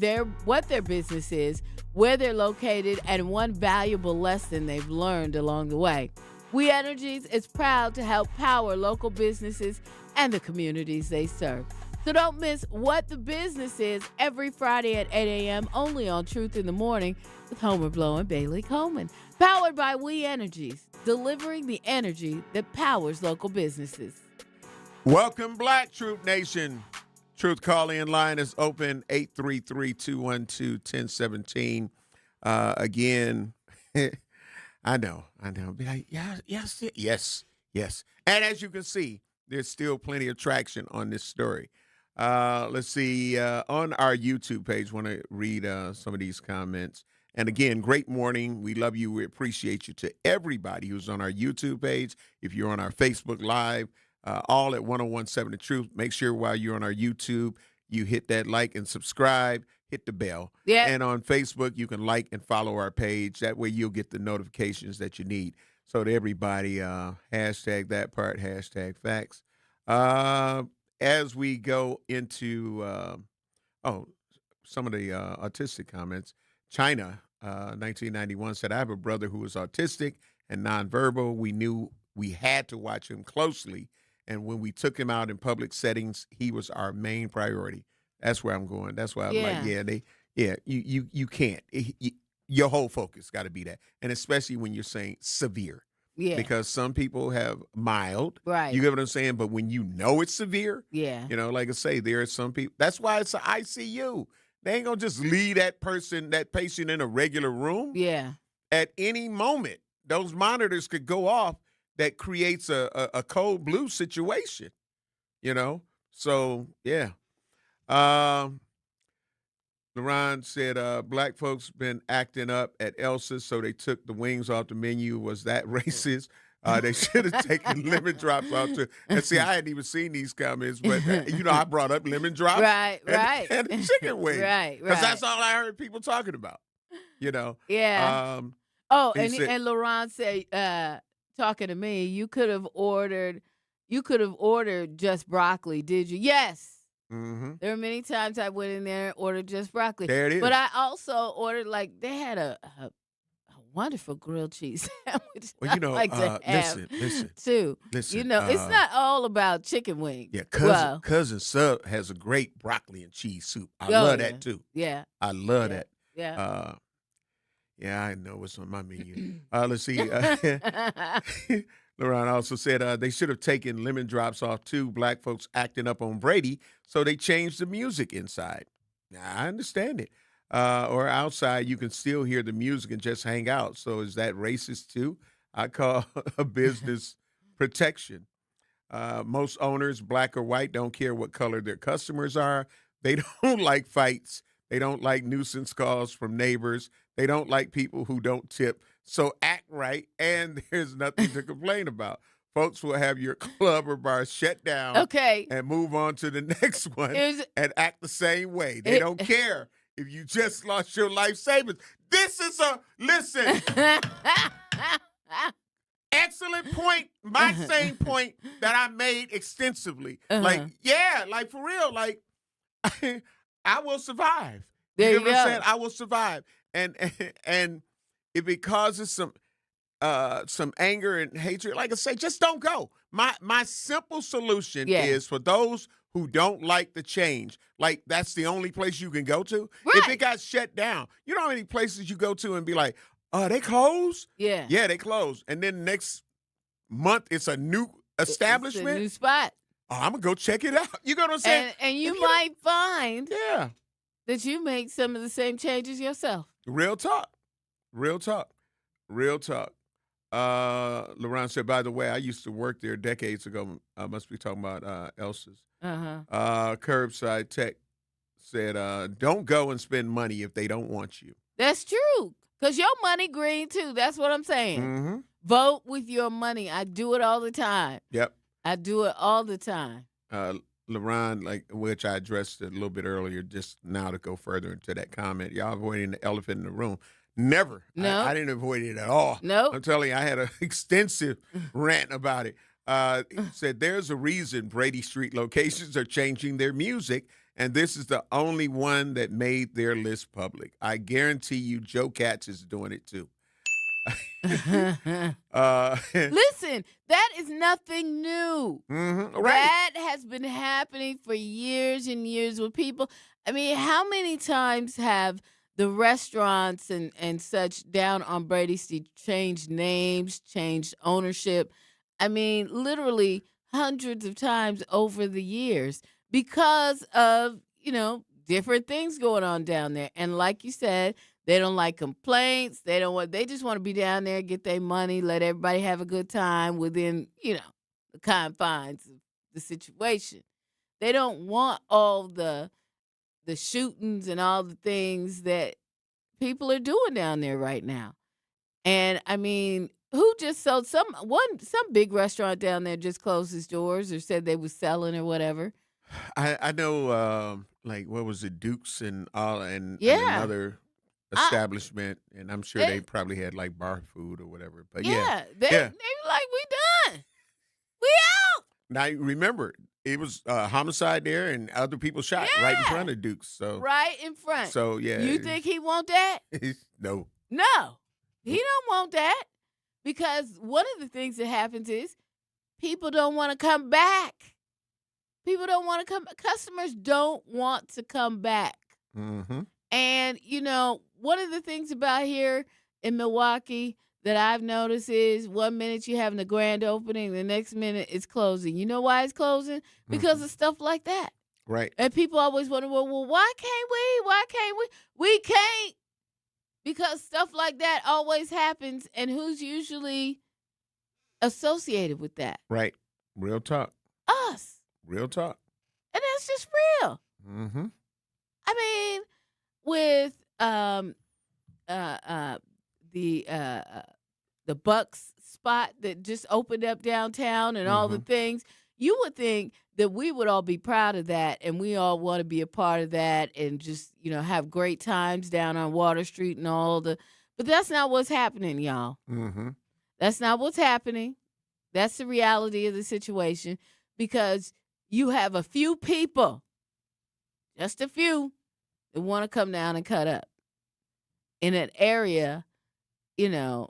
what their business is, where they're located, and one valuable lesson they've learned along the way. We Energies is proud to help power local businesses and the communities they serve. So don't miss What the Business Is every Friday at 8 a.m. only on Truth in the Morning with Homer Blow and Bailey Coleman. Powered by We Energies, delivering the energy that powers local businesses. Welcome, Black Truth Nation. Truth call-in line is open, 833-212-1017. Again, I know. Be like, yes. And as you can see, there's still plenty of traction on this story. Let's see. On our YouTube page, want to read some of these comments. And again, great morning. We love you. We appreciate you. To everybody who's on our YouTube page, if you're on our Facebook Live, all at 1017 The Truth. Make sure while you're on our YouTube, you hit that like and subscribe, hit the bell. Yeah. And on Facebook, you can like and follow our page. That way you'll get the notifications that you need. So to everybody, hashtag that part, hashtag facts. As we go into, some of the autistic comments, China, 1991 said, I have a brother who was autistic and nonverbal. We knew we had to watch him closely. And when we took him out in public settings, he was our main priority. That's where I'm going. That's why I'm you can't. Your whole focus got to be that. And especially when you're saying severe. Yeah. Because some people have mild. Right. You get what I'm saying? But when you know it's severe, yeah. Like I say, there are some people. That's why it's an ICU. They ain't going to just leave that patient in a regular room. Yeah. At any moment, those monitors could go off. That creates a cold blue situation, So, yeah. LaRon said, black folks been acting up at Elsa's, so they took the wings off the menu. Was that racist? They should have taken lemon drops off too. And see, I hadn't even seen these comments, but I brought up lemon drops, right, and the chicken wings, right, because that's all I heard people talking about, Yeah. And LaRon said, talking to me, you could have ordered just broccoli, did you? Yes. Mm-hmm. There were many times I went in there and ordered just broccoli. There it is. But I also ordered, they had a wonderful grilled cheese sandwich. Well, listen, too. Listen, it's not all about chicken wings. Yeah, cousin Sub has a great broccoli and cheese soup. I love that too. Yeah, I love that. Yeah. Yeah, I know what's on my menu. Let's see. LaRon also said they should have taken lemon drops off too. Black folks acting up on Brady, so they changed the music inside. Now, I understand it. Or outside, you can still hear the music and just hang out. So is that racist too? I call a business protection. Most owners, black or white, don't care what color their customers are. They don't like fights. They don't like nuisance calls from neighbors. They don't like people who don't tip. So act right, and there's nothing to complain about. Folks will have your club or bar shut down and move on to the next one and act the same way. They don't care if you just lost your life savings. This is listen. Excellent point. My same point that I made extensively. Uh-huh. For real, I will survive. There you know what go. I'm saying? I will survive. And if it causes some anger and hatred, like I say, just don't go. My simple solution is for those who don't like the change, that's the only place you can go to. Right. If it got shut down, you know how many places you go to and be like, they closed? Yeah. Yeah, they closed. And then next month it's a new establishment. It's a new spot. Oh, I'm going to go check it out. You know what I'm saying? And you might find that you make some of the same changes yourself. Real talk. LaRon said, by the way, I used to work there decades ago. I must be talking about Elsa's. Curbside Tech said, don't go and spend money if they don't want you. That's true. Because your money green, too. That's what I'm saying. Mm-hmm. Vote with your money. I do it all the time. Yep. I do it all the time. LaRon, which I addressed a little bit earlier, just now to go further into that comment. Y'all avoiding the elephant in the room. Never. No. I didn't avoid it at all. No. I'm telling you, I had an extensive rant about it. He said, there's a reason Brady Street locations are changing their music, and this is the only one that made their list public. I guarantee you Joe Katz is doing it too. Listen, that is nothing new. Right. That has been happening for years and years with people. I mean, how many times have the restaurants and such down on Brady Street changed names, changed ownership? I mean, literally hundreds of times over the years because of, different things going on down there. And like you said, they don't like complaints. They just want to be down there, get their money, let everybody have a good time within, the confines of the situation. They don't want all the shootings and all the things that people are doing down there right now. And I mean, who just sold some big restaurant down there just closed its doors or said they was selling or whatever. I know, what was it, Duke's and Yeah. another establishment, and I'm sure they probably had like bar food or whatever. But They were like, we done. We out. Now remember, it was homicide there, and other people shot right in front of Duke's. So right in front. So yeah, you think he want that? No, he don't want that because one of the things that happens is people don't want to come back. People don't want to come. Customers don't want to come back. Mm-hmm. And one of the things about here in Milwaukee that I've noticed is 1 minute you're having a grand opening, the next minute it's closing. You know why it's closing? Because of stuff like that. Right. And people always wonder, well, why can't we? Why can't we? We can't because stuff like that always happens. And who's usually associated with that? Right. Real talk. Us. Real talk. And that's just real. Mm-hmm. I mean, with the Bucks spot that just opened up downtown and all the things, you would think that we would all be proud of that and we all want to be a part of that and just, have great times down on Water Street and but that's not what's happening, y'all. Mm-hmm. That's not what's happening. That's the reality of the situation because you have a few people, just a few, that want to come down and cut up in an area, that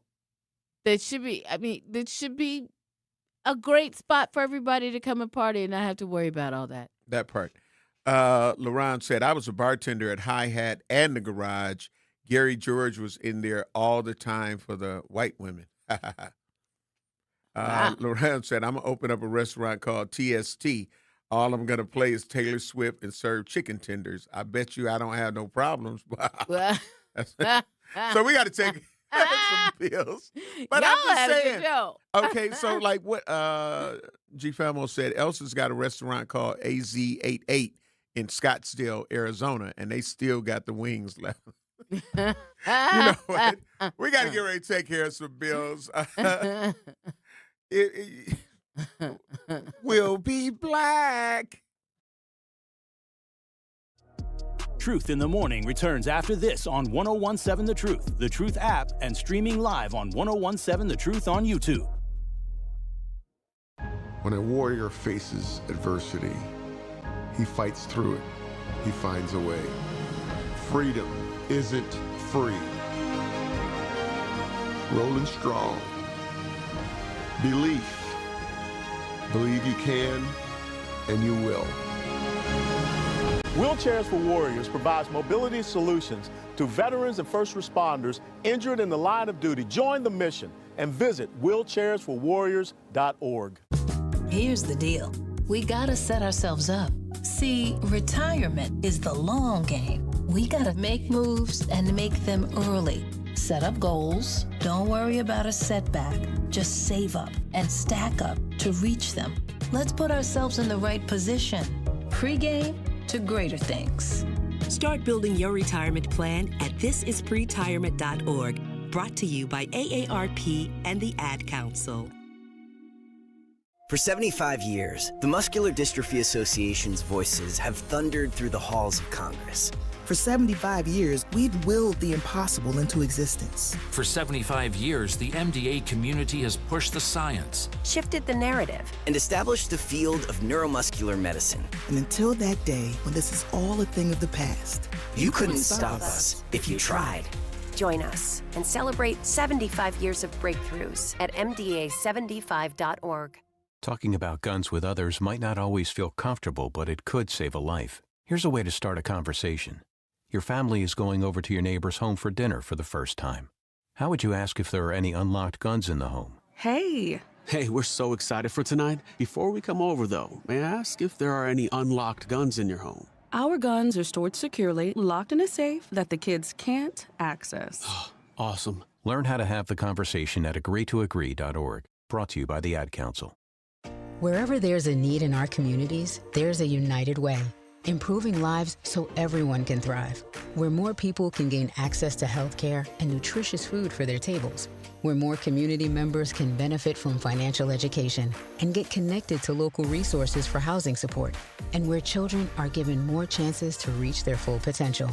should be a great spot for everybody to come and party and not have to worry about all that. That part. LaRon said, I was a bartender at Hi Hat and the Garage. Gary George was in there all the time for the white women. Wow. LaRon said, I'm going to open up a restaurant called TST. All I'm going to play is Taylor Swift and serve chicken tenders. I bet you I don't have no problems. So we got to take some pills. But Y'all I'm had just a good saying. show. Okay, so like what G. Famo said, Elsa's got a restaurant called AZ88 in Scottsdale, Arizona, and they still got the wings left. You know what? We got to get ready to take care of some bills. We'll be black. Truth in the Morning returns after this on 101.7 The Truth app, and streaming live on 101.7 The Truth on YouTube. When a warrior faces adversity, he fights through it. He finds a way. Freedom isn't free. Rolling strong. Belief. Believe you can, and you will. Wheelchairs for Warriors provides mobility solutions to veterans and first responders injured in the line of duty. Join the mission and visit wheelchairsforwarriors.org. Here's the deal. We gotta set ourselves up. See, retirement is the long game. We gotta make moves and make them early. Set up goals. Don't worry about a setback. Just save up and stack up to reach them. Let's put ourselves in the right position. Pre-game to greater things. Start building your retirement plan at thisispretirement.org. Brought to you by AARP and the Ad Council. For 75 years, the Muscular Dystrophy Association's voices have thundered through the halls of Congress. For 75 years, we've willed the impossible into existence. For 75 years, the MDA community has pushed the science, shifted the narrative, and established the field of neuromuscular medicine. And until that day, when this is all a thing of the past, you couldn't stop us if you tried. Join us and celebrate 75 years of breakthroughs at mda75.org. Talking about guns with others might not always feel comfortable, but it could save a life. Here's a way to start a conversation. Your family is going over to your neighbor's home for dinner for the first time. How would you ask if there are any unlocked guns in the home? Hey, we're so excited for tonight. Before we come over, though, may I ask if there are any unlocked guns in your home? Our guns are stored securely, locked in a safe that the kids can't access. Awesome. Learn how to have the conversation at agreetoagree.org. Brought to you by the Ad Council. Wherever there's a need in our communities, there's a United Way. Improving lives so everyone can thrive. Where more people can gain access to health care and nutritious food for their tables. Where more community members can benefit from financial education and get connected to local resources for housing support. And where children are given more chances to reach their full potential.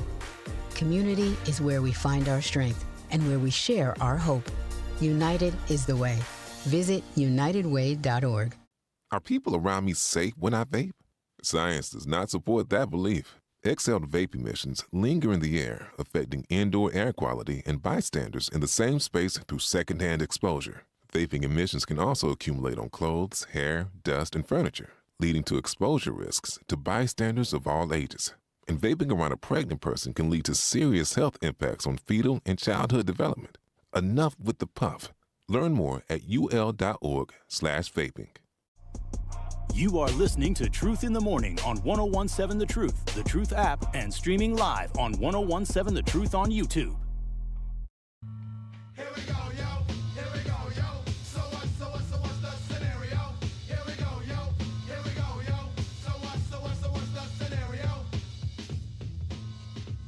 Community is where we find our strength and where we share our hope. United is the way. Visit unitedway.org. Are people around me safe when I vape? Science does not support that belief. Exhaled vape emissions linger in the air, affecting indoor air quality and bystanders in the same space through secondhand exposure. Vaping emissions can also accumulate on clothes, hair, dust, and furniture, leading to exposure risks to bystanders of all ages. And vaping around a pregnant person can lead to serious health impacts on fetal and childhood development. Enough with the puff. Learn more at ul.org/vaping. You are listening to Truth in the Morning on 1017 The Truth, The Truth app, and streaming live on 1017 The Truth on YouTube.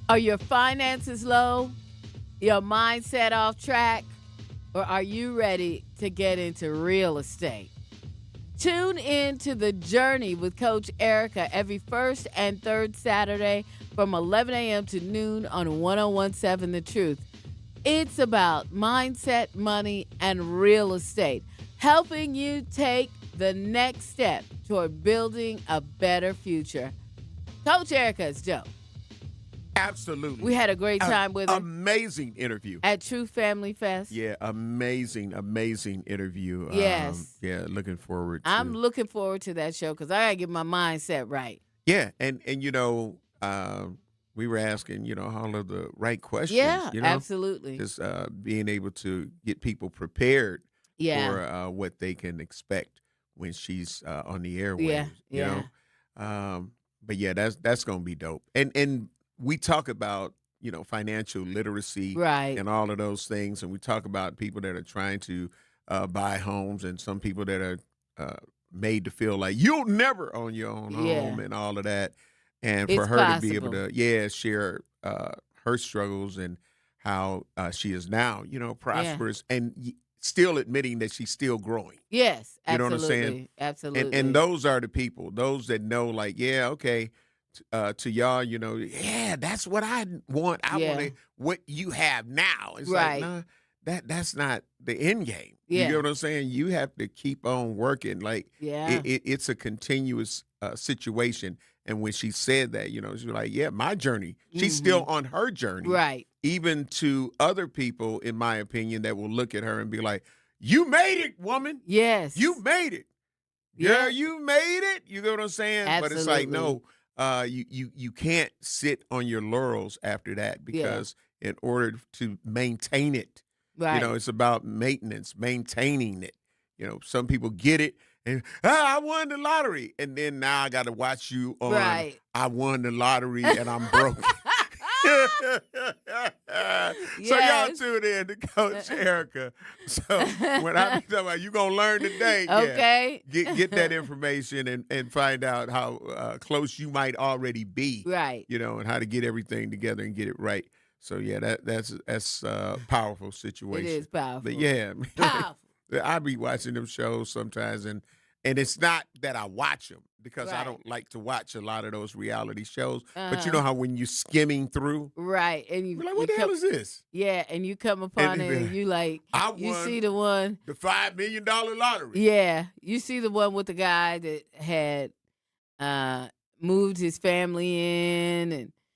Are your finances low? Your mindset off track? Or are you ready to get into real estate? Tune in to The Journey with Coach Erica every first and third Saturday from 11 a.m. to noon on 1017 The Truth. It's about mindset, money, and real estate, helping you take the next step toward building a better future. Coach Erica is Joe. Absolutely. We had a great time with her. Amazing interview. At True Family Fest. Yeah, amazing interview. Yes. Looking forward to I'm looking forward to that show because I got to get my mindset right. Yeah, and we were asking, all of the right questions. Yeah, absolutely. Just being able to get people prepared for what they can expect when she's on the airwaves. But yeah, that's going to be dope. And we talk about, financial literacy and all of those things. And we talk about people that are trying to buy homes and some people that are made to feel like you'll never own your own home and all of that. And for her to be able to, share her struggles and how she is now, prosperous and still admitting that she's still growing. Yes, absolutely. You know what I'm saying? Absolutely. And those are the people, those that know like, to y'all, that's what I want. I want what you have now. It's like, nah, that's not the end game. You get what I'm saying? You have to keep on working. Like, it's a continuous situation. And when she said that, she was like, my journey. She's still on her journey. Right. Even to other people, in my opinion, that will look at her and be like, you made it, woman. Yes. You made it. Girl, you made it. You get what I'm saying? Absolutely. But it's like, no. You can't sit on your laurels after that because in order to maintain it, it's about maintenance, maintaining it. Some people get it and I won the lottery, and then now I got to watch you on. I won the lottery and I'm broke. So y'all tune in to Coach Erica. So when I be talking about you gonna learn today, get that information and find out how close you might already be, and how to get everything together and get it right. So that's a powerful situation. It is powerful. But powerful. I be watching them shows sometimes, and And it's not that I watch them because I Right. don't like to watch a lot of those reality shows. But you Uh-huh. know how when you're skimming through, Right, and you you're like, you what the hell is this? Yeah, and you come upon And it, and you like I you won see the one. the $5 million lottery. Yeah, you see the one with the guy that had moved his family in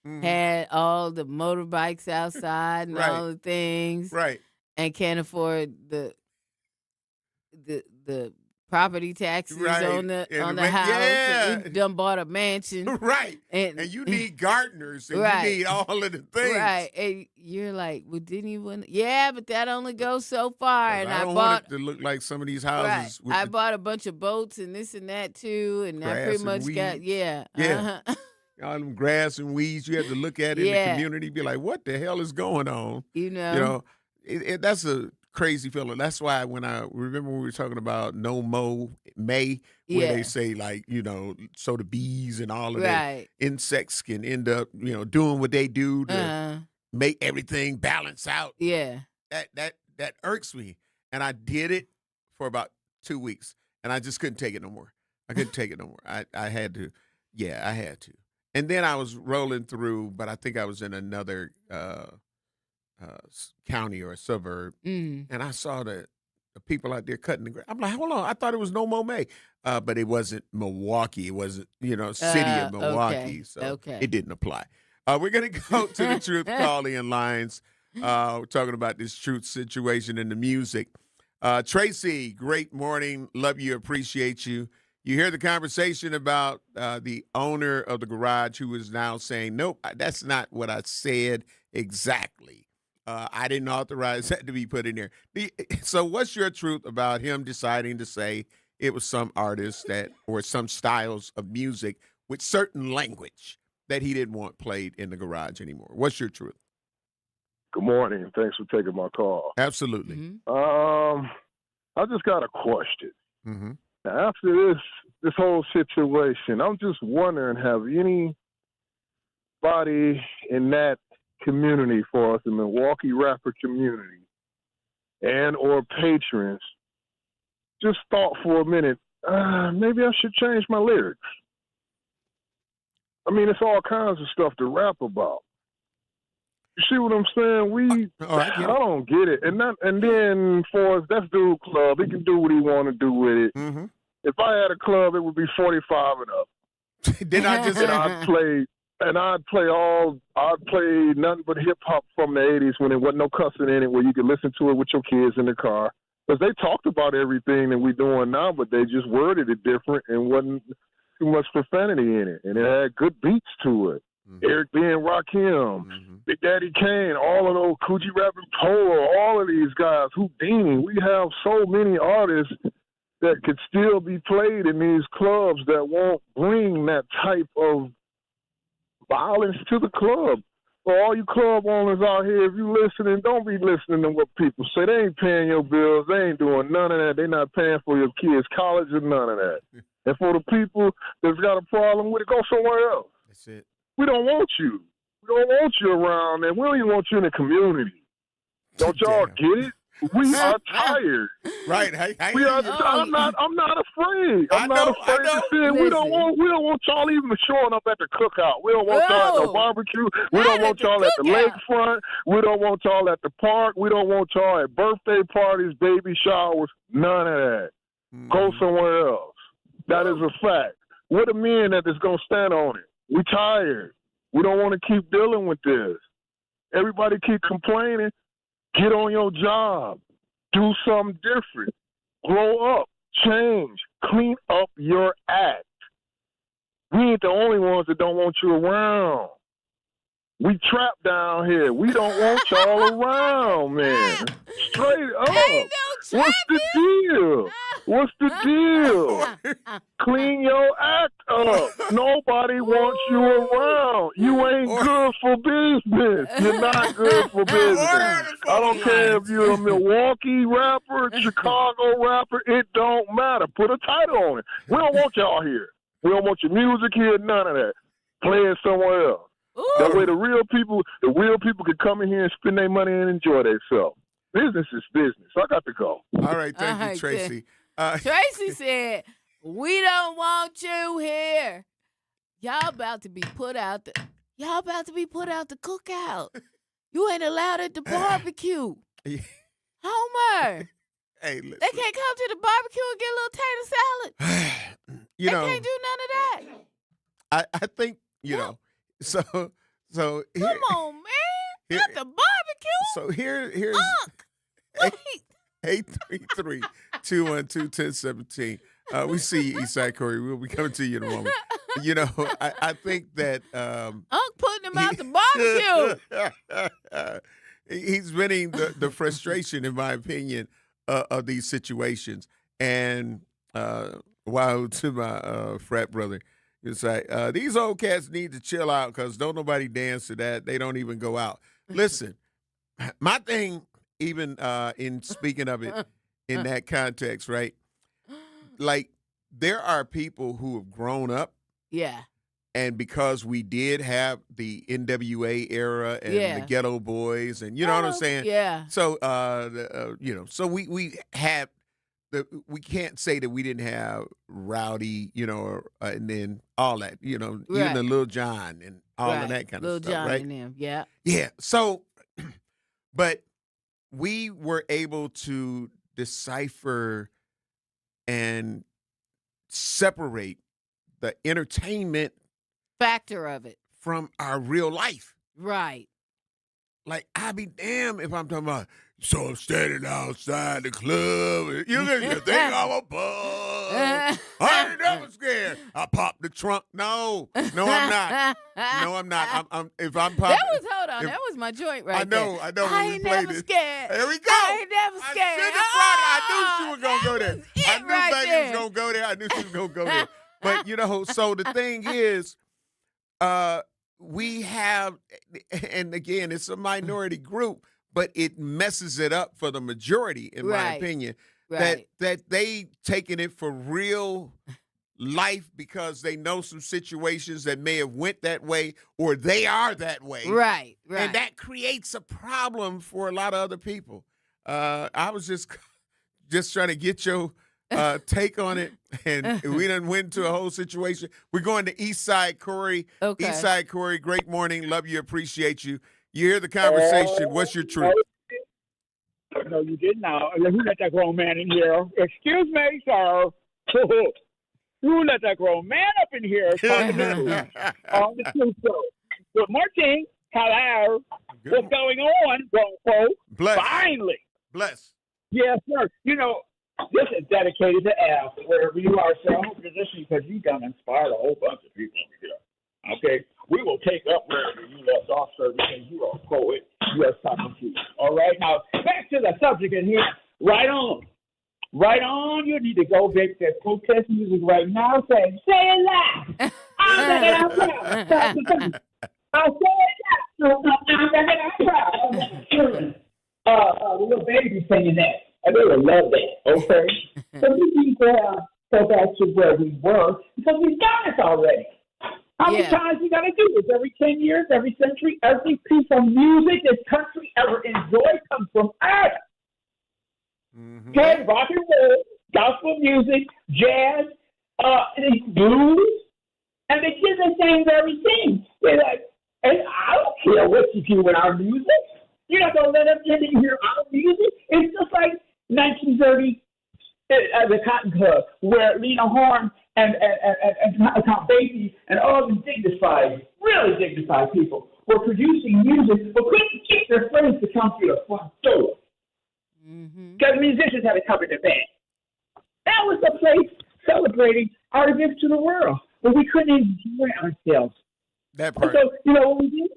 and had all the motorbikes outside and all the things, Right. and can't afford the property taxes Right. on the And the house. yeah. And he done bought a mansion. Right. And you need gardeners and Right. you need all of the things. Right. And you're like, well, didn't you want? Yeah, but that only goes so far. And I I don't bought. want it to look like some of these Right. houses. With I the bought a bunch of boats and this and that too, and I grass pretty and much got weeds. yeah. Yeah. Uh-huh. all them grass and weeds you have to look at in the Yeah. community, be like, what the hell is going on? You know. You know, that's a crazy feeling. That's why when I remember when we were talking about No Mo May, where Yeah. they say like, you know, so the bees and all of Right. that insects can end up, you know, doing what they do to Uh-huh. make everything balance out. Yeah. That irks me. And I did it for about 2 weeks and I just couldn't take it no more. I couldn't take it no more. I had to. Yeah, I had to. And then I was rolling through, but I think I was in another county or a suburb, and I saw the people out there cutting the grass. I'm like, hold on, I thought it was No Mo May, but it wasn't Milwaukee. It wasn't, you know, city of Milwaukee, okay. so Okay. it didn't apply. We're gonna go to the truth call-in lines. We're talking about this truth situation and the music. Tracy, great morning. Love you, appreciate you. You hear the conversation about the owner of the garage who is now saying, nope, that's not what I said exactly. I didn't authorize that to be put in there. So what's your truth about him deciding to say it was some artists that or some styles of music with certain language that he didn't want played in the garage anymore? What's your truth? Good morning. Thanks for taking my call. Absolutely. I just got a question. Mm-hmm. Now, after this whole situation, I'm just wondering, have anybody in that community for us, the Milwaukee rapper community, and or patrons, just thought for a minute, maybe I should change my lyrics. I mean, it's all kinds of stuff to rap about. You see what I'm saying? I don't get it. And then for us, that's Dude Club. He can do what he want to do with it. Mm-hmm. If I had a club, it would be 45 and up. Then I just I'd play nothing but hip hop from the 80s when there wasn't no cussing in it, where you could listen to it with your kids in the car. Because they talked about everything that we're doing now, but they just worded it different and wasn't too much profanity in it. And it had good beats to it. Mm-hmm. Eric B. and Rakim, Big Daddy Kane, all of those Coogee Rapping Polo, all of these guys, Houdini. We have so many artists that could still be played in these clubs that won't bring that type of violence to the club. For all you club owners out here, if you listening, don't be listening to what people say. They ain't paying your bills. They ain't doing none of that. They not paying for your kids' college or none of that. And for the people that's got a problem with it, go somewhere else. That's it. We don't want you. We don't want you around, and we don't even want you in the community. Don't y'all get it? We are tired. Right. I'm not afraid. I'm not afraid to say it. We don't want y'all even showing up at the cookout. We don't want y'all at the barbecue. We don't want y'all at the lakefront. We don't want y'all at the park. We don't want y'all at birthday parties, baby showers. None of that. Go somewhere else. That is a fact. We're the men that is going to stand on it. We tired. We don't want to keep dealing with this. Everybody keep complaining. Get on your job. Do something different. Grow up. Change. Clean up your act. We ain't the only ones that don't want you around. We trapped down here. We don't want y'all around, man. Straight up. What's the deal? What's the deal? Clean your act up. Nobody wants you around. You ain't good for business. You're not good for business. I don't care if you're a Milwaukee rapper, Chicago rapper. It don't matter. Put a title on it. We don't want y'all here. We don't want your music here. None of that. Play it somewhere else. That way the real people can come in here and spend their money and enjoy themselves. Business is business. I got to go. All right, thank you, Tracy. Tracy said, We don't want you here. Y'all about to be put out the cookout. You ain't allowed at the barbecue. Homer. Hey, listen. They can't come to the barbecue and get a little tater salad. They can't do none of that. I think, so here, come on, man. At the barbecue. So here's 833-212-1017. We see you, Eastside Corey. We'll be coming to you in a moment. I think that Unc putting him out the barbecue. He's venting the frustration, in my opinion, of these situations. And while to my frat brother, it's like, these old cats need to chill out because don't nobody dance to that. They don't even go out. Listen, my thing, even in speaking of it in that context, right? Like, there are people who have grown up. Yeah. And because we did have the NWA era and the Ghetto Boys, and you know what I'm saying? Yeah. So, so we have we can't say that we didn't have Rowdy, and then all that, even the Lil Jon and all of that kind of stuff, Lil Jon right? and them, yeah. Yeah. So, but we were able to decipher and separate the entertainment factor of it from our real life. Right. Like, I'd be damned if I'm talking about, so I'm standing outside the club. You think I'm a bug? I ain't never scared. I popped the trunk. No, I'm not. No, I'm not. If I'm popping. That was my joint right there. I know. I ain't never scared. Here we go. I ain't never scared. I knew she was going to go there. I knew baby was going to go there. I knew she was going to go there. But, so the thing is, we have, and again, it's a minority group, but it messes it up for the majority, in my opinion, that they taking it for real life because they know some situations that may have went that way or they are that way. Right. And that creates a problem for a lot of other people. I was just trying to get your take on it, and we done went into a whole situation. We're going to Eastside Corey. Okay. Eastside Corey, great morning. Love you, appreciate you. You hear the conversation. What's your truth? No, you didn't. Now, who let that grown man in here? Excuse me, sir. Who let that grown man up in here? Talking to on the truth show. Good morning. Hello. What's going on, grown folk? Bless. Finally. Bless. Yes, sir. This is dedicated to Al, wherever you are, sir. I'm positioning because you done inspired a whole bunch of people over here. Okay? We will take up wherever you left off, sir, because you are a poet. You are something to. All right? Now, back to the subject in here. Right on. Right on. You need to go make that protest music right now. Say it loud. I'm proud. I say it loud. The little baby singing that. I really love that, okay? So we need to go back to where we were because we've done this already. How many times we got to do this? Every 10 years, every century, every piece of music this country ever enjoyed comes from us. Okay, rock and roll, gospel music, jazz, blues, and they did the same very thing. They're like, and I don't care what you do with our music. You're not going to let us in and hear our music. It's just like 1930, the Cotton Club, where Lena Horne and Count Basie and all these really dignified people were producing music but couldn't get their friends to come through the front door. Because musicians had to cover their band. That was the place celebrating our gifts to the world. But we couldn't enjoy ourselves. That part. So, you know what we did?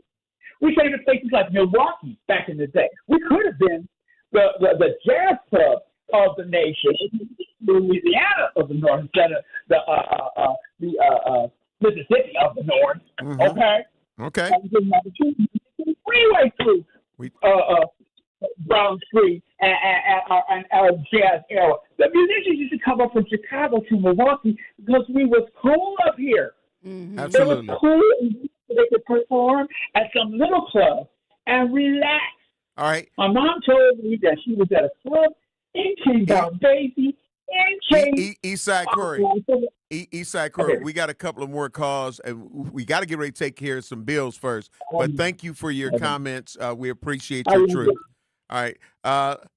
We came to places like Milwaukee back in the day. We could have been the jazz club of the nation, Louisiana of the North, instead of the Mississippi of the North. Okay. Freeway through Brown Street and our jazz era. The musicians used to come up from Chicago to Milwaukee because we was cool up here. Absolutely. It was cool. They could perform at some little club and relax. All right. My mom told me that she was at a club in King Basie Eastside Corey. Eastside Corey, we got a couple of more calls, and we got to get ready to take care of some bills first. But thank you for your comments. We appreciate your truth. All right.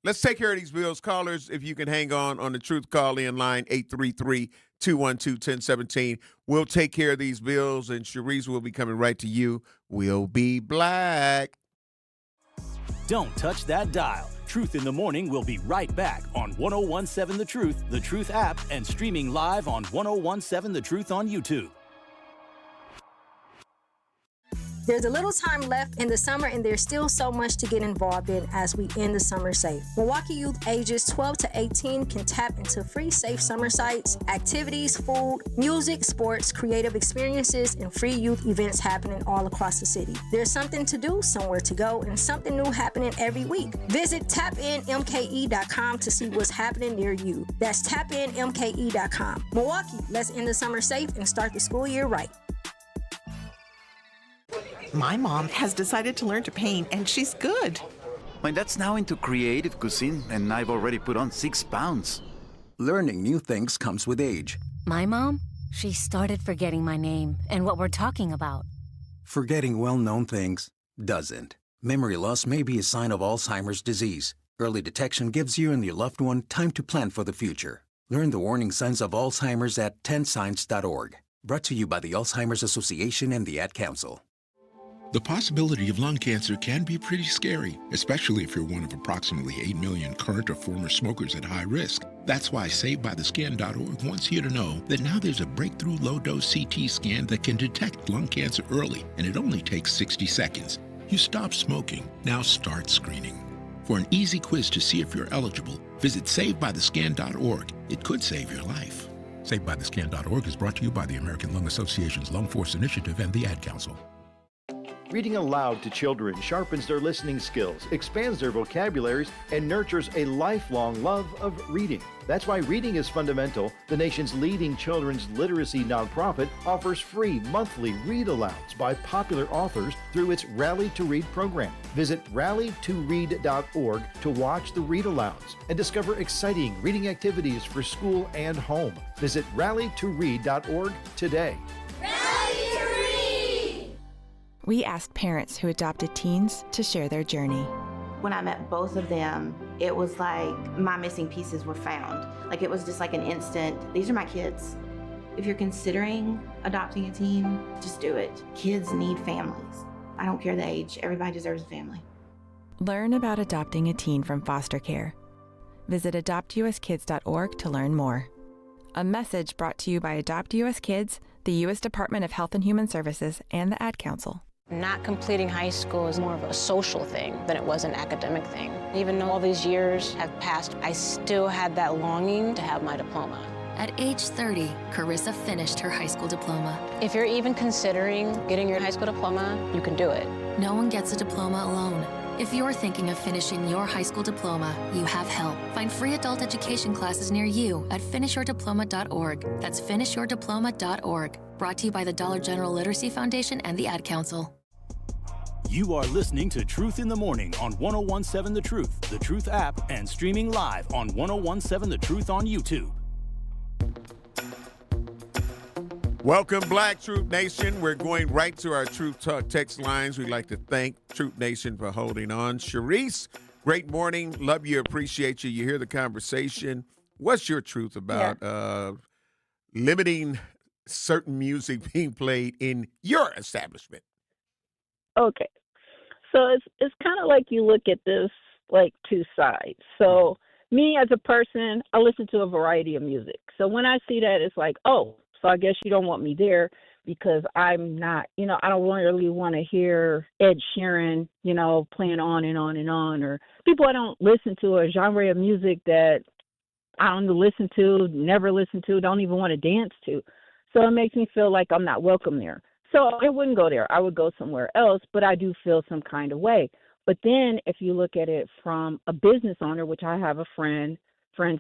Let's take care of these bills. Callers, if you can hang on the truth call-in line, 833-212-1017. We'll take care of these bills, and Sharice will be coming right to you. We'll be black. Don't touch that dial. Truth in the Morning will be right back on 1017 The Truth app, and streaming live on 1017 The Truth on YouTube. There's a little time left in the summer, and there's still so much to get involved in as we end the summer safe. Milwaukee youth ages 12 to 18 can tap into free safe summer sites, activities, food, music, sports, creative experiences, and free youth events happening all across the city. There's something to do, somewhere to go, and something new happening every week. Visit tapinmke.com to see what's happening near you. That's tapinmke.com. Milwaukee, let's end the summer safe and start the school year right. My mom has decided to learn to paint, and she's good. My dad's now into creative cuisine, and I've already put on 6 pounds. Learning new things comes with age. My mom, she started forgetting my name and what we're talking about. Forgetting well-known things doesn't. Memory loss may be a sign of Alzheimer's disease. Early detection gives you and your loved one time to plan for the future. Learn the warning signs of Alzheimer's at 10signs.org. Brought to you by the Alzheimer's Association and the Ad Council. The possibility of lung cancer can be pretty scary, especially if you're one of approximately 8 million current or former smokers at high risk. That's why SaveByTheScan.org wants you to know that now there's a breakthrough low-dose CT scan that can detect lung cancer early, and it only takes 60 seconds. You stop smoking, now start screening. For an easy quiz to see if you're eligible, visit SaveByTheScan.org. It could save your life. SaveByTheScan.org is brought to you by the American Lung Association's Lung Force Initiative and the Ad Council. Reading aloud to children sharpens their listening skills, expands their vocabularies, and nurtures a lifelong love of reading. That's why Reading is Fundamental, the nation's leading children's literacy nonprofit, offers free monthly read-alouds by popular authors through its Rally to Read program. Visit rallytoread.org to watch the read-alouds and discover exciting reading activities for school and home. Visit rallytoread.org today. We asked parents who adopted teens to share their journey. When I met both of them, it was like my missing pieces were found. Like it was just like an instant, these are my kids. If you're considering adopting a teen, just do it. Kids need families. I don't care the age, everybody deserves a family. Learn about adopting a teen from foster care. Visit adoptuskids.org to learn more. A message brought to you by Adopt US Kids, the U.S. Department of Health and Human Services, and the Ad Council. Not completing high school is more of a social thing than it was an academic thing. Even though all these years have passed, I still had that longing to have my diploma. At age 30, Carissa finished her high school diploma. If you're even considering getting your high school diploma, you can do it. No one gets a diploma alone. If you're thinking of finishing your high school diploma, you have help. Find free adult education classes near you at finishyourdiploma.org. That's finishyourdiploma.org. Brought to you by the Dollar General Literacy Foundation and the Ad Council. You are listening to Truth in the Morning on 1017 The Truth app, and streaming live on 1017 The Truth on YouTube. Welcome, Black Truth Nation. We're going right to our Truth Talk text lines. We'd like to thank Truth Nation for holding on. Sharice, great morning. Love you, appreciate you. You hear the conversation. What's your truth about limiting certain music being played in your establishment? Okay. So it's kind of like you look at this like two sides. So me as a person, I listen to a variety of music. So when I see that, it's like, oh, so I guess you don't want me there because I'm not, I don't really want to hear Ed Sheeran, playing on and on and on, or people I don't listen to, a genre of music that I don't listen to, never listen to, don't even want to dance to. So it makes me feel like I'm not welcome there. So I wouldn't go there. I would go somewhere else, but I do feel some kind of way. But then if you look at it from a business owner, which I have friends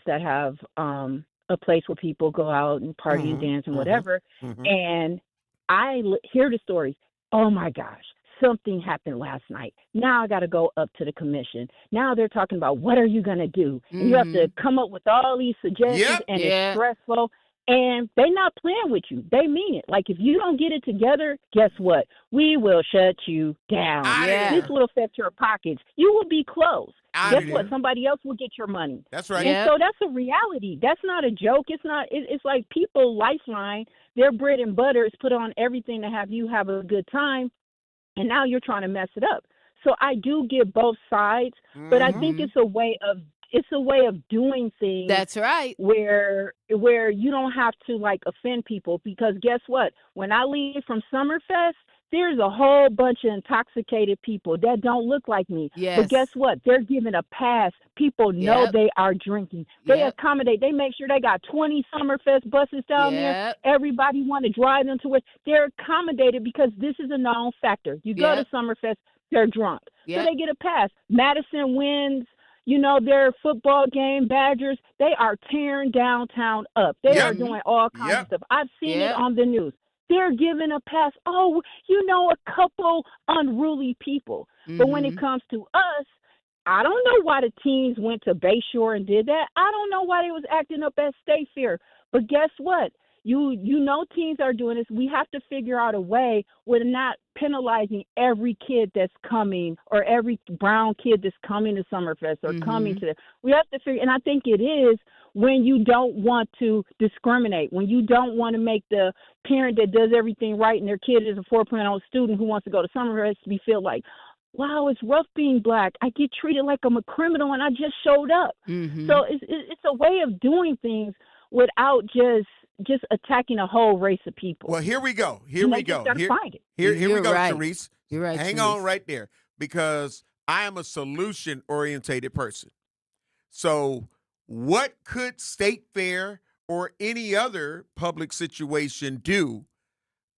that have a place where people go out and party and dance and whatever, and I hear the stories. Oh my gosh, something happened last night. Now I got to go up to the commission. Now they're talking about what are you going to do? And you have to come up with all these suggestions, and it's stressful. And they're not playing with you. They mean it. Like, if you don't get it together, guess what? We will shut you down. This will affect your pockets. You will be closed. Guess what? Somebody else will get your money. That's right. And so that's a reality. That's not a joke. It's not. It's like people, Lifeline, their bread and butter is put on everything to have you have a good time, and now you're trying to mess it up. So I do get both sides, but I think it's a way of doing things. That's right. Where you don't have to like offend people, because guess what? When I leave from Summerfest, there's a whole bunch of intoxicated people that don't look like me. Yes. But guess what? They're given a pass. People know they are drinking. They accommodate. They make sure they got 20 Summerfest buses down there. Everybody want to drive them to where they're accommodated, because this is a known factor. You go to Summerfest, they're drunk. So they get a pass. Madison wins, their football game, Badgers. They are tearing downtown up. They are doing all kinds of stuff. I've seen it on the news. They're giving a pass. Oh, a couple unruly people. But when it comes to us, I don't know why the teens went to Bayshore and did that. I don't know why they was acting up at State Fair. But guess what? Teens are doing this. We have to figure out a way with not penalizing every kid that's coming, or every brown kid that's coming to Summerfest or coming to. We have to figure, and I think it is when you don't want to discriminate, when you don't want to make the parent that does everything right and their kid is a 4.0 student who wants to go to Summerfest be feel like, wow, it's rough being black. I get treated like I'm a criminal and I just showed up. So it's a way of doing things without just attacking a whole race of people. Well, here we go. Here we go. Find it. Here we go, right. Therese. You're right. Hang on right there, because I am a solution-orientated person. So what could State Fair or any other public situation do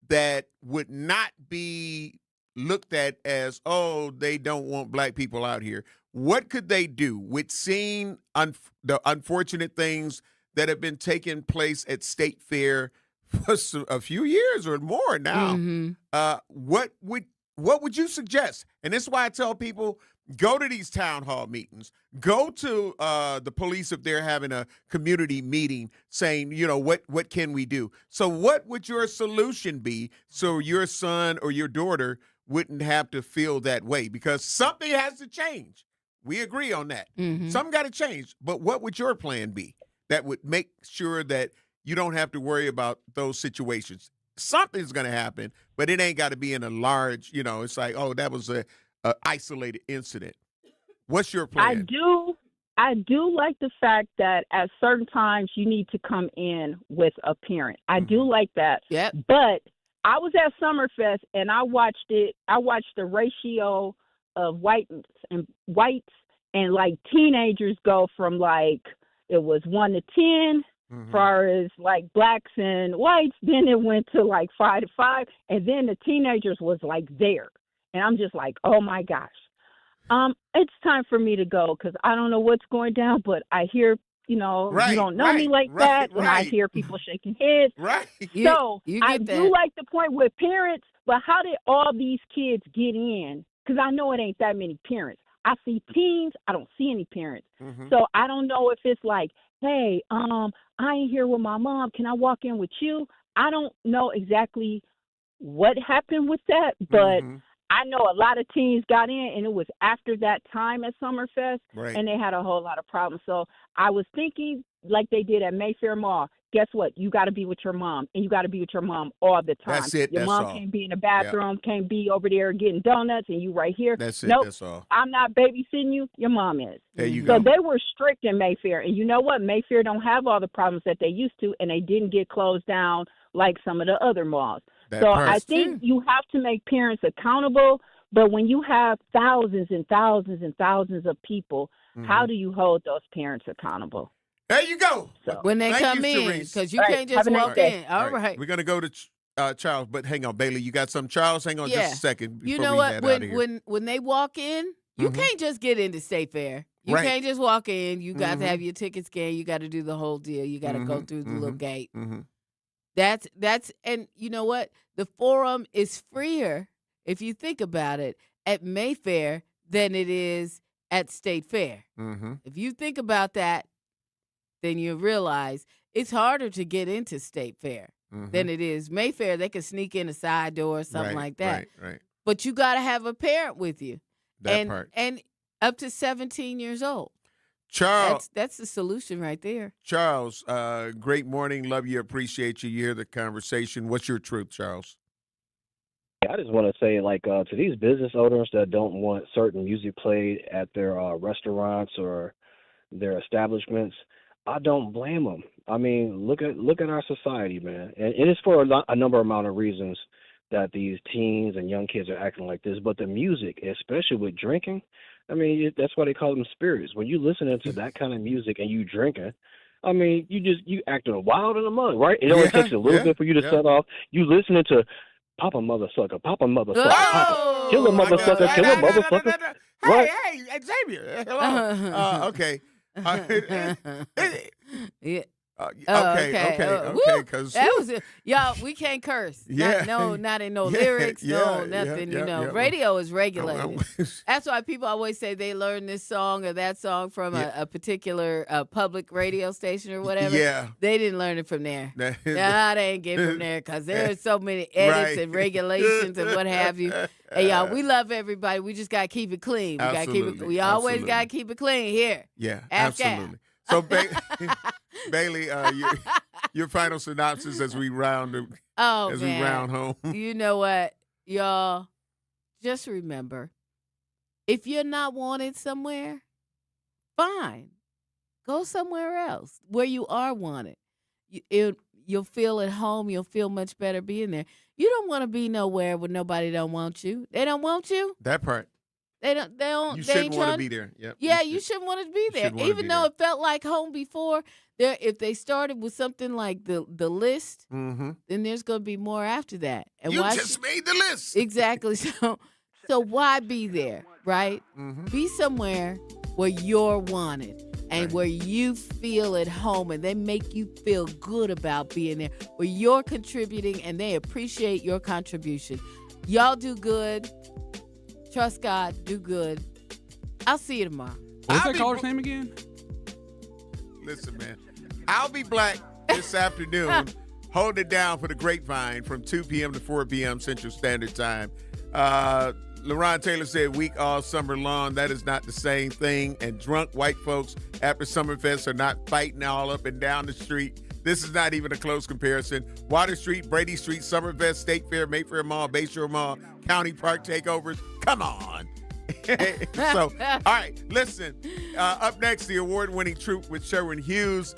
that would not be looked at as, oh, they don't want black people out here? What could they do with seeing the unfortunate things that have been taking place at State Fair for a few years or more now? What would you suggest? And this is why I tell people, go to these town hall meetings. Go to the police if they're having a community meeting saying, what can we do? So what would your solution be so your son or your daughter wouldn't have to feel that way? Because something has to change. We agree on that. Something got to change. But what would your plan be that would make sure that you don't have to worry about those situations? Something's going to happen, but it ain't got to be in a large, it's like, oh, that was a isolated incident. What's your plan? I do like the fact that at certain times you need to come in with a parent. I do like that. But I was at Summerfest and I watched it. I watched the ratio of whites and like teenagers go from like, it was 1 to 10 as far as like blacks and whites. Then it went to like 5 to 5. And then the teenagers was like there. And I'm just like, oh my gosh. It's time for me to go, because I don't know what's going down, but I hear, you don't know me like that. And I hear people shaking heads. So I do like the point with parents, but how did all these kids get in? Because I know it ain't that many parents. I see teens. I don't see any parents. So I don't know if it's like, hey, I ain't here with my mom. Can I walk in with you? I don't know exactly what happened with that, but I know a lot of teens got in, and it was after that time at Summerfest, and they had a whole lot of problems. So I was thinking, like they did at Mayfair Mall, guess what? You got to be with your mom, and you got to be with your mom all the time. That's it. Your That's mom all. can't be in the bathroom, can't be over there getting donuts, and you right here. That's it. Nope, That's all. I'm not babysitting you. Your mom is. There you So go. they were strict in Mayfair, and you know what? Mayfair don't have all the problems that they used to, and they didn't get closed down like some of the other malls. I think you have to make parents accountable. But when you have thousands and thousands and thousands of people, how do you hold those parents accountable? There you go. So, when they come in, because you can't just walk in. All right. We're going to go to Charles, but hang on, Bailey. You got something? Charles, hang on just a second. You know what? When they walk in, you can't just get into State Fair. You can't just walk in. You got to have your ticket scanned. You got to do the whole deal. You got to go through the little gate. That's and you know what? The forum is freer if you think about it, at Mayfair than it is at State Fair. Mm-hmm. If you think about that, then you realize it's harder to get into State Fair than it is Mayfair. They can sneak in a side door or something like that. Right. But you got to have a parent with you. That part. And up to 17 years old. Charles. That's the solution right there. Charles, great morning. Love you. Appreciate you. You hear the conversation. What's your truth, Charles? I just want to say, to these business owners that don't want certain music played at their restaurants or their establishments, I don't blame them. I mean, look at our society, man. And it is for a number amount of reasons that these teens and young kids are acting like this. But the music, especially with drinking, I mean, that's why they call them spirits. When you listening to that kind of music and you drinking, I mean, you acting wild in the mug, right? It only takes a little bit for you to set off. You listening to Papa Mother Sucker, Papa Mother Sucker, Papa, kill a mother sucker, kill a mother sucker. Hey, Xavier. Hello. Okay. Yeah. Okay. Because that was it. Y'all, we can't curse. Yeah. Not in no lyrics, nothing. Radio is regulated. That's why people always say they learned this song or that song from a particular public radio station or whatever. Yeah. They didn't learn it from there. They ain't get from there because there's so many edits and regulations and what have you. Hey, y'all, we love everybody. We just got to keep it clean. We always got to keep it clean here. Yeah, Ask absolutely. So, Bailey, your final synopsis as we round home. You know what, y'all? Just remember, if you're not wanted somewhere, fine. Go somewhere else where you are wanted. You'll feel at home. You'll feel much better being there. You don't want to be nowhere where nobody don't want you. They don't want you. That part. They don't. You they shouldn't ain't want to trying be there. Yep. Yeah, you shouldn't want to be there. Even though it felt like home before, if they started with something like the list, then there's going to be more after that. And you just made the list. Exactly. So why be there, right? Be somewhere where you're wanted and where you feel at home and they make you feel good about being there, where you're contributing and they appreciate your contribution. Y'all do good. Trust God, do good. I'll see you tomorrow. What's that caller's name again? Listen, man. I'll be black this afternoon. Hold it down for the Grapevine from 2 p.m. to 4 p.m. Central Standard Time. LaRon Taylor said week all summer long. That is not the same thing. And drunk white folks after Summerfest are not fighting all up and down the street. This is not even a close comparison. Water Street, Brady Street, Summerfest, State Fair, Mayfair Mall, Bayshore Mall, County Park takeovers. Come on. So, all right, listen. Up next, the award-winning Truth with Sherwin Hughes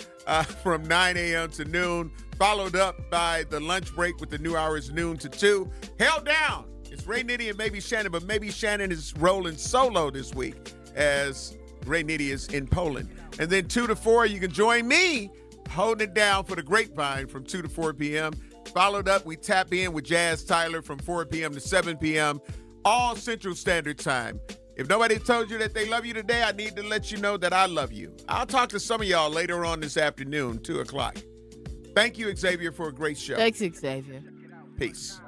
from 9 a.m. to noon, followed up by the lunch break with the new hours noon to 2. Held down. It's Ray Nitty and Maybe Shannon, but Maybe Shannon is rolling solo this week as Ray Nitty is in Poland. And then 2 to 4, you can join me holding it down for the Grapevine from 2 to 4 p.m. Followed up, we tap in with Jazz Tyler from 4 p.m. to 7 p.m., all Central Standard Time. If nobody told you that they love you today, I need to let you know that I love you. I'll talk to some of y'all later on this afternoon, 2 o'clock. Thank you, Xavier, for a great show. Thanks, Xavier. Peace.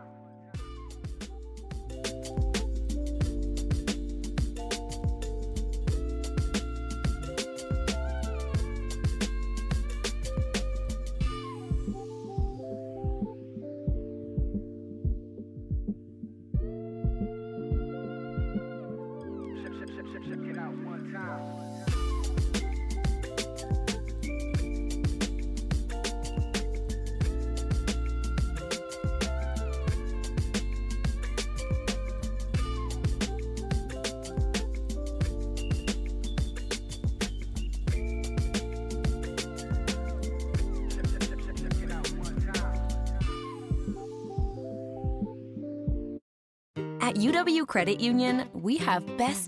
At UW Credit Union, we have best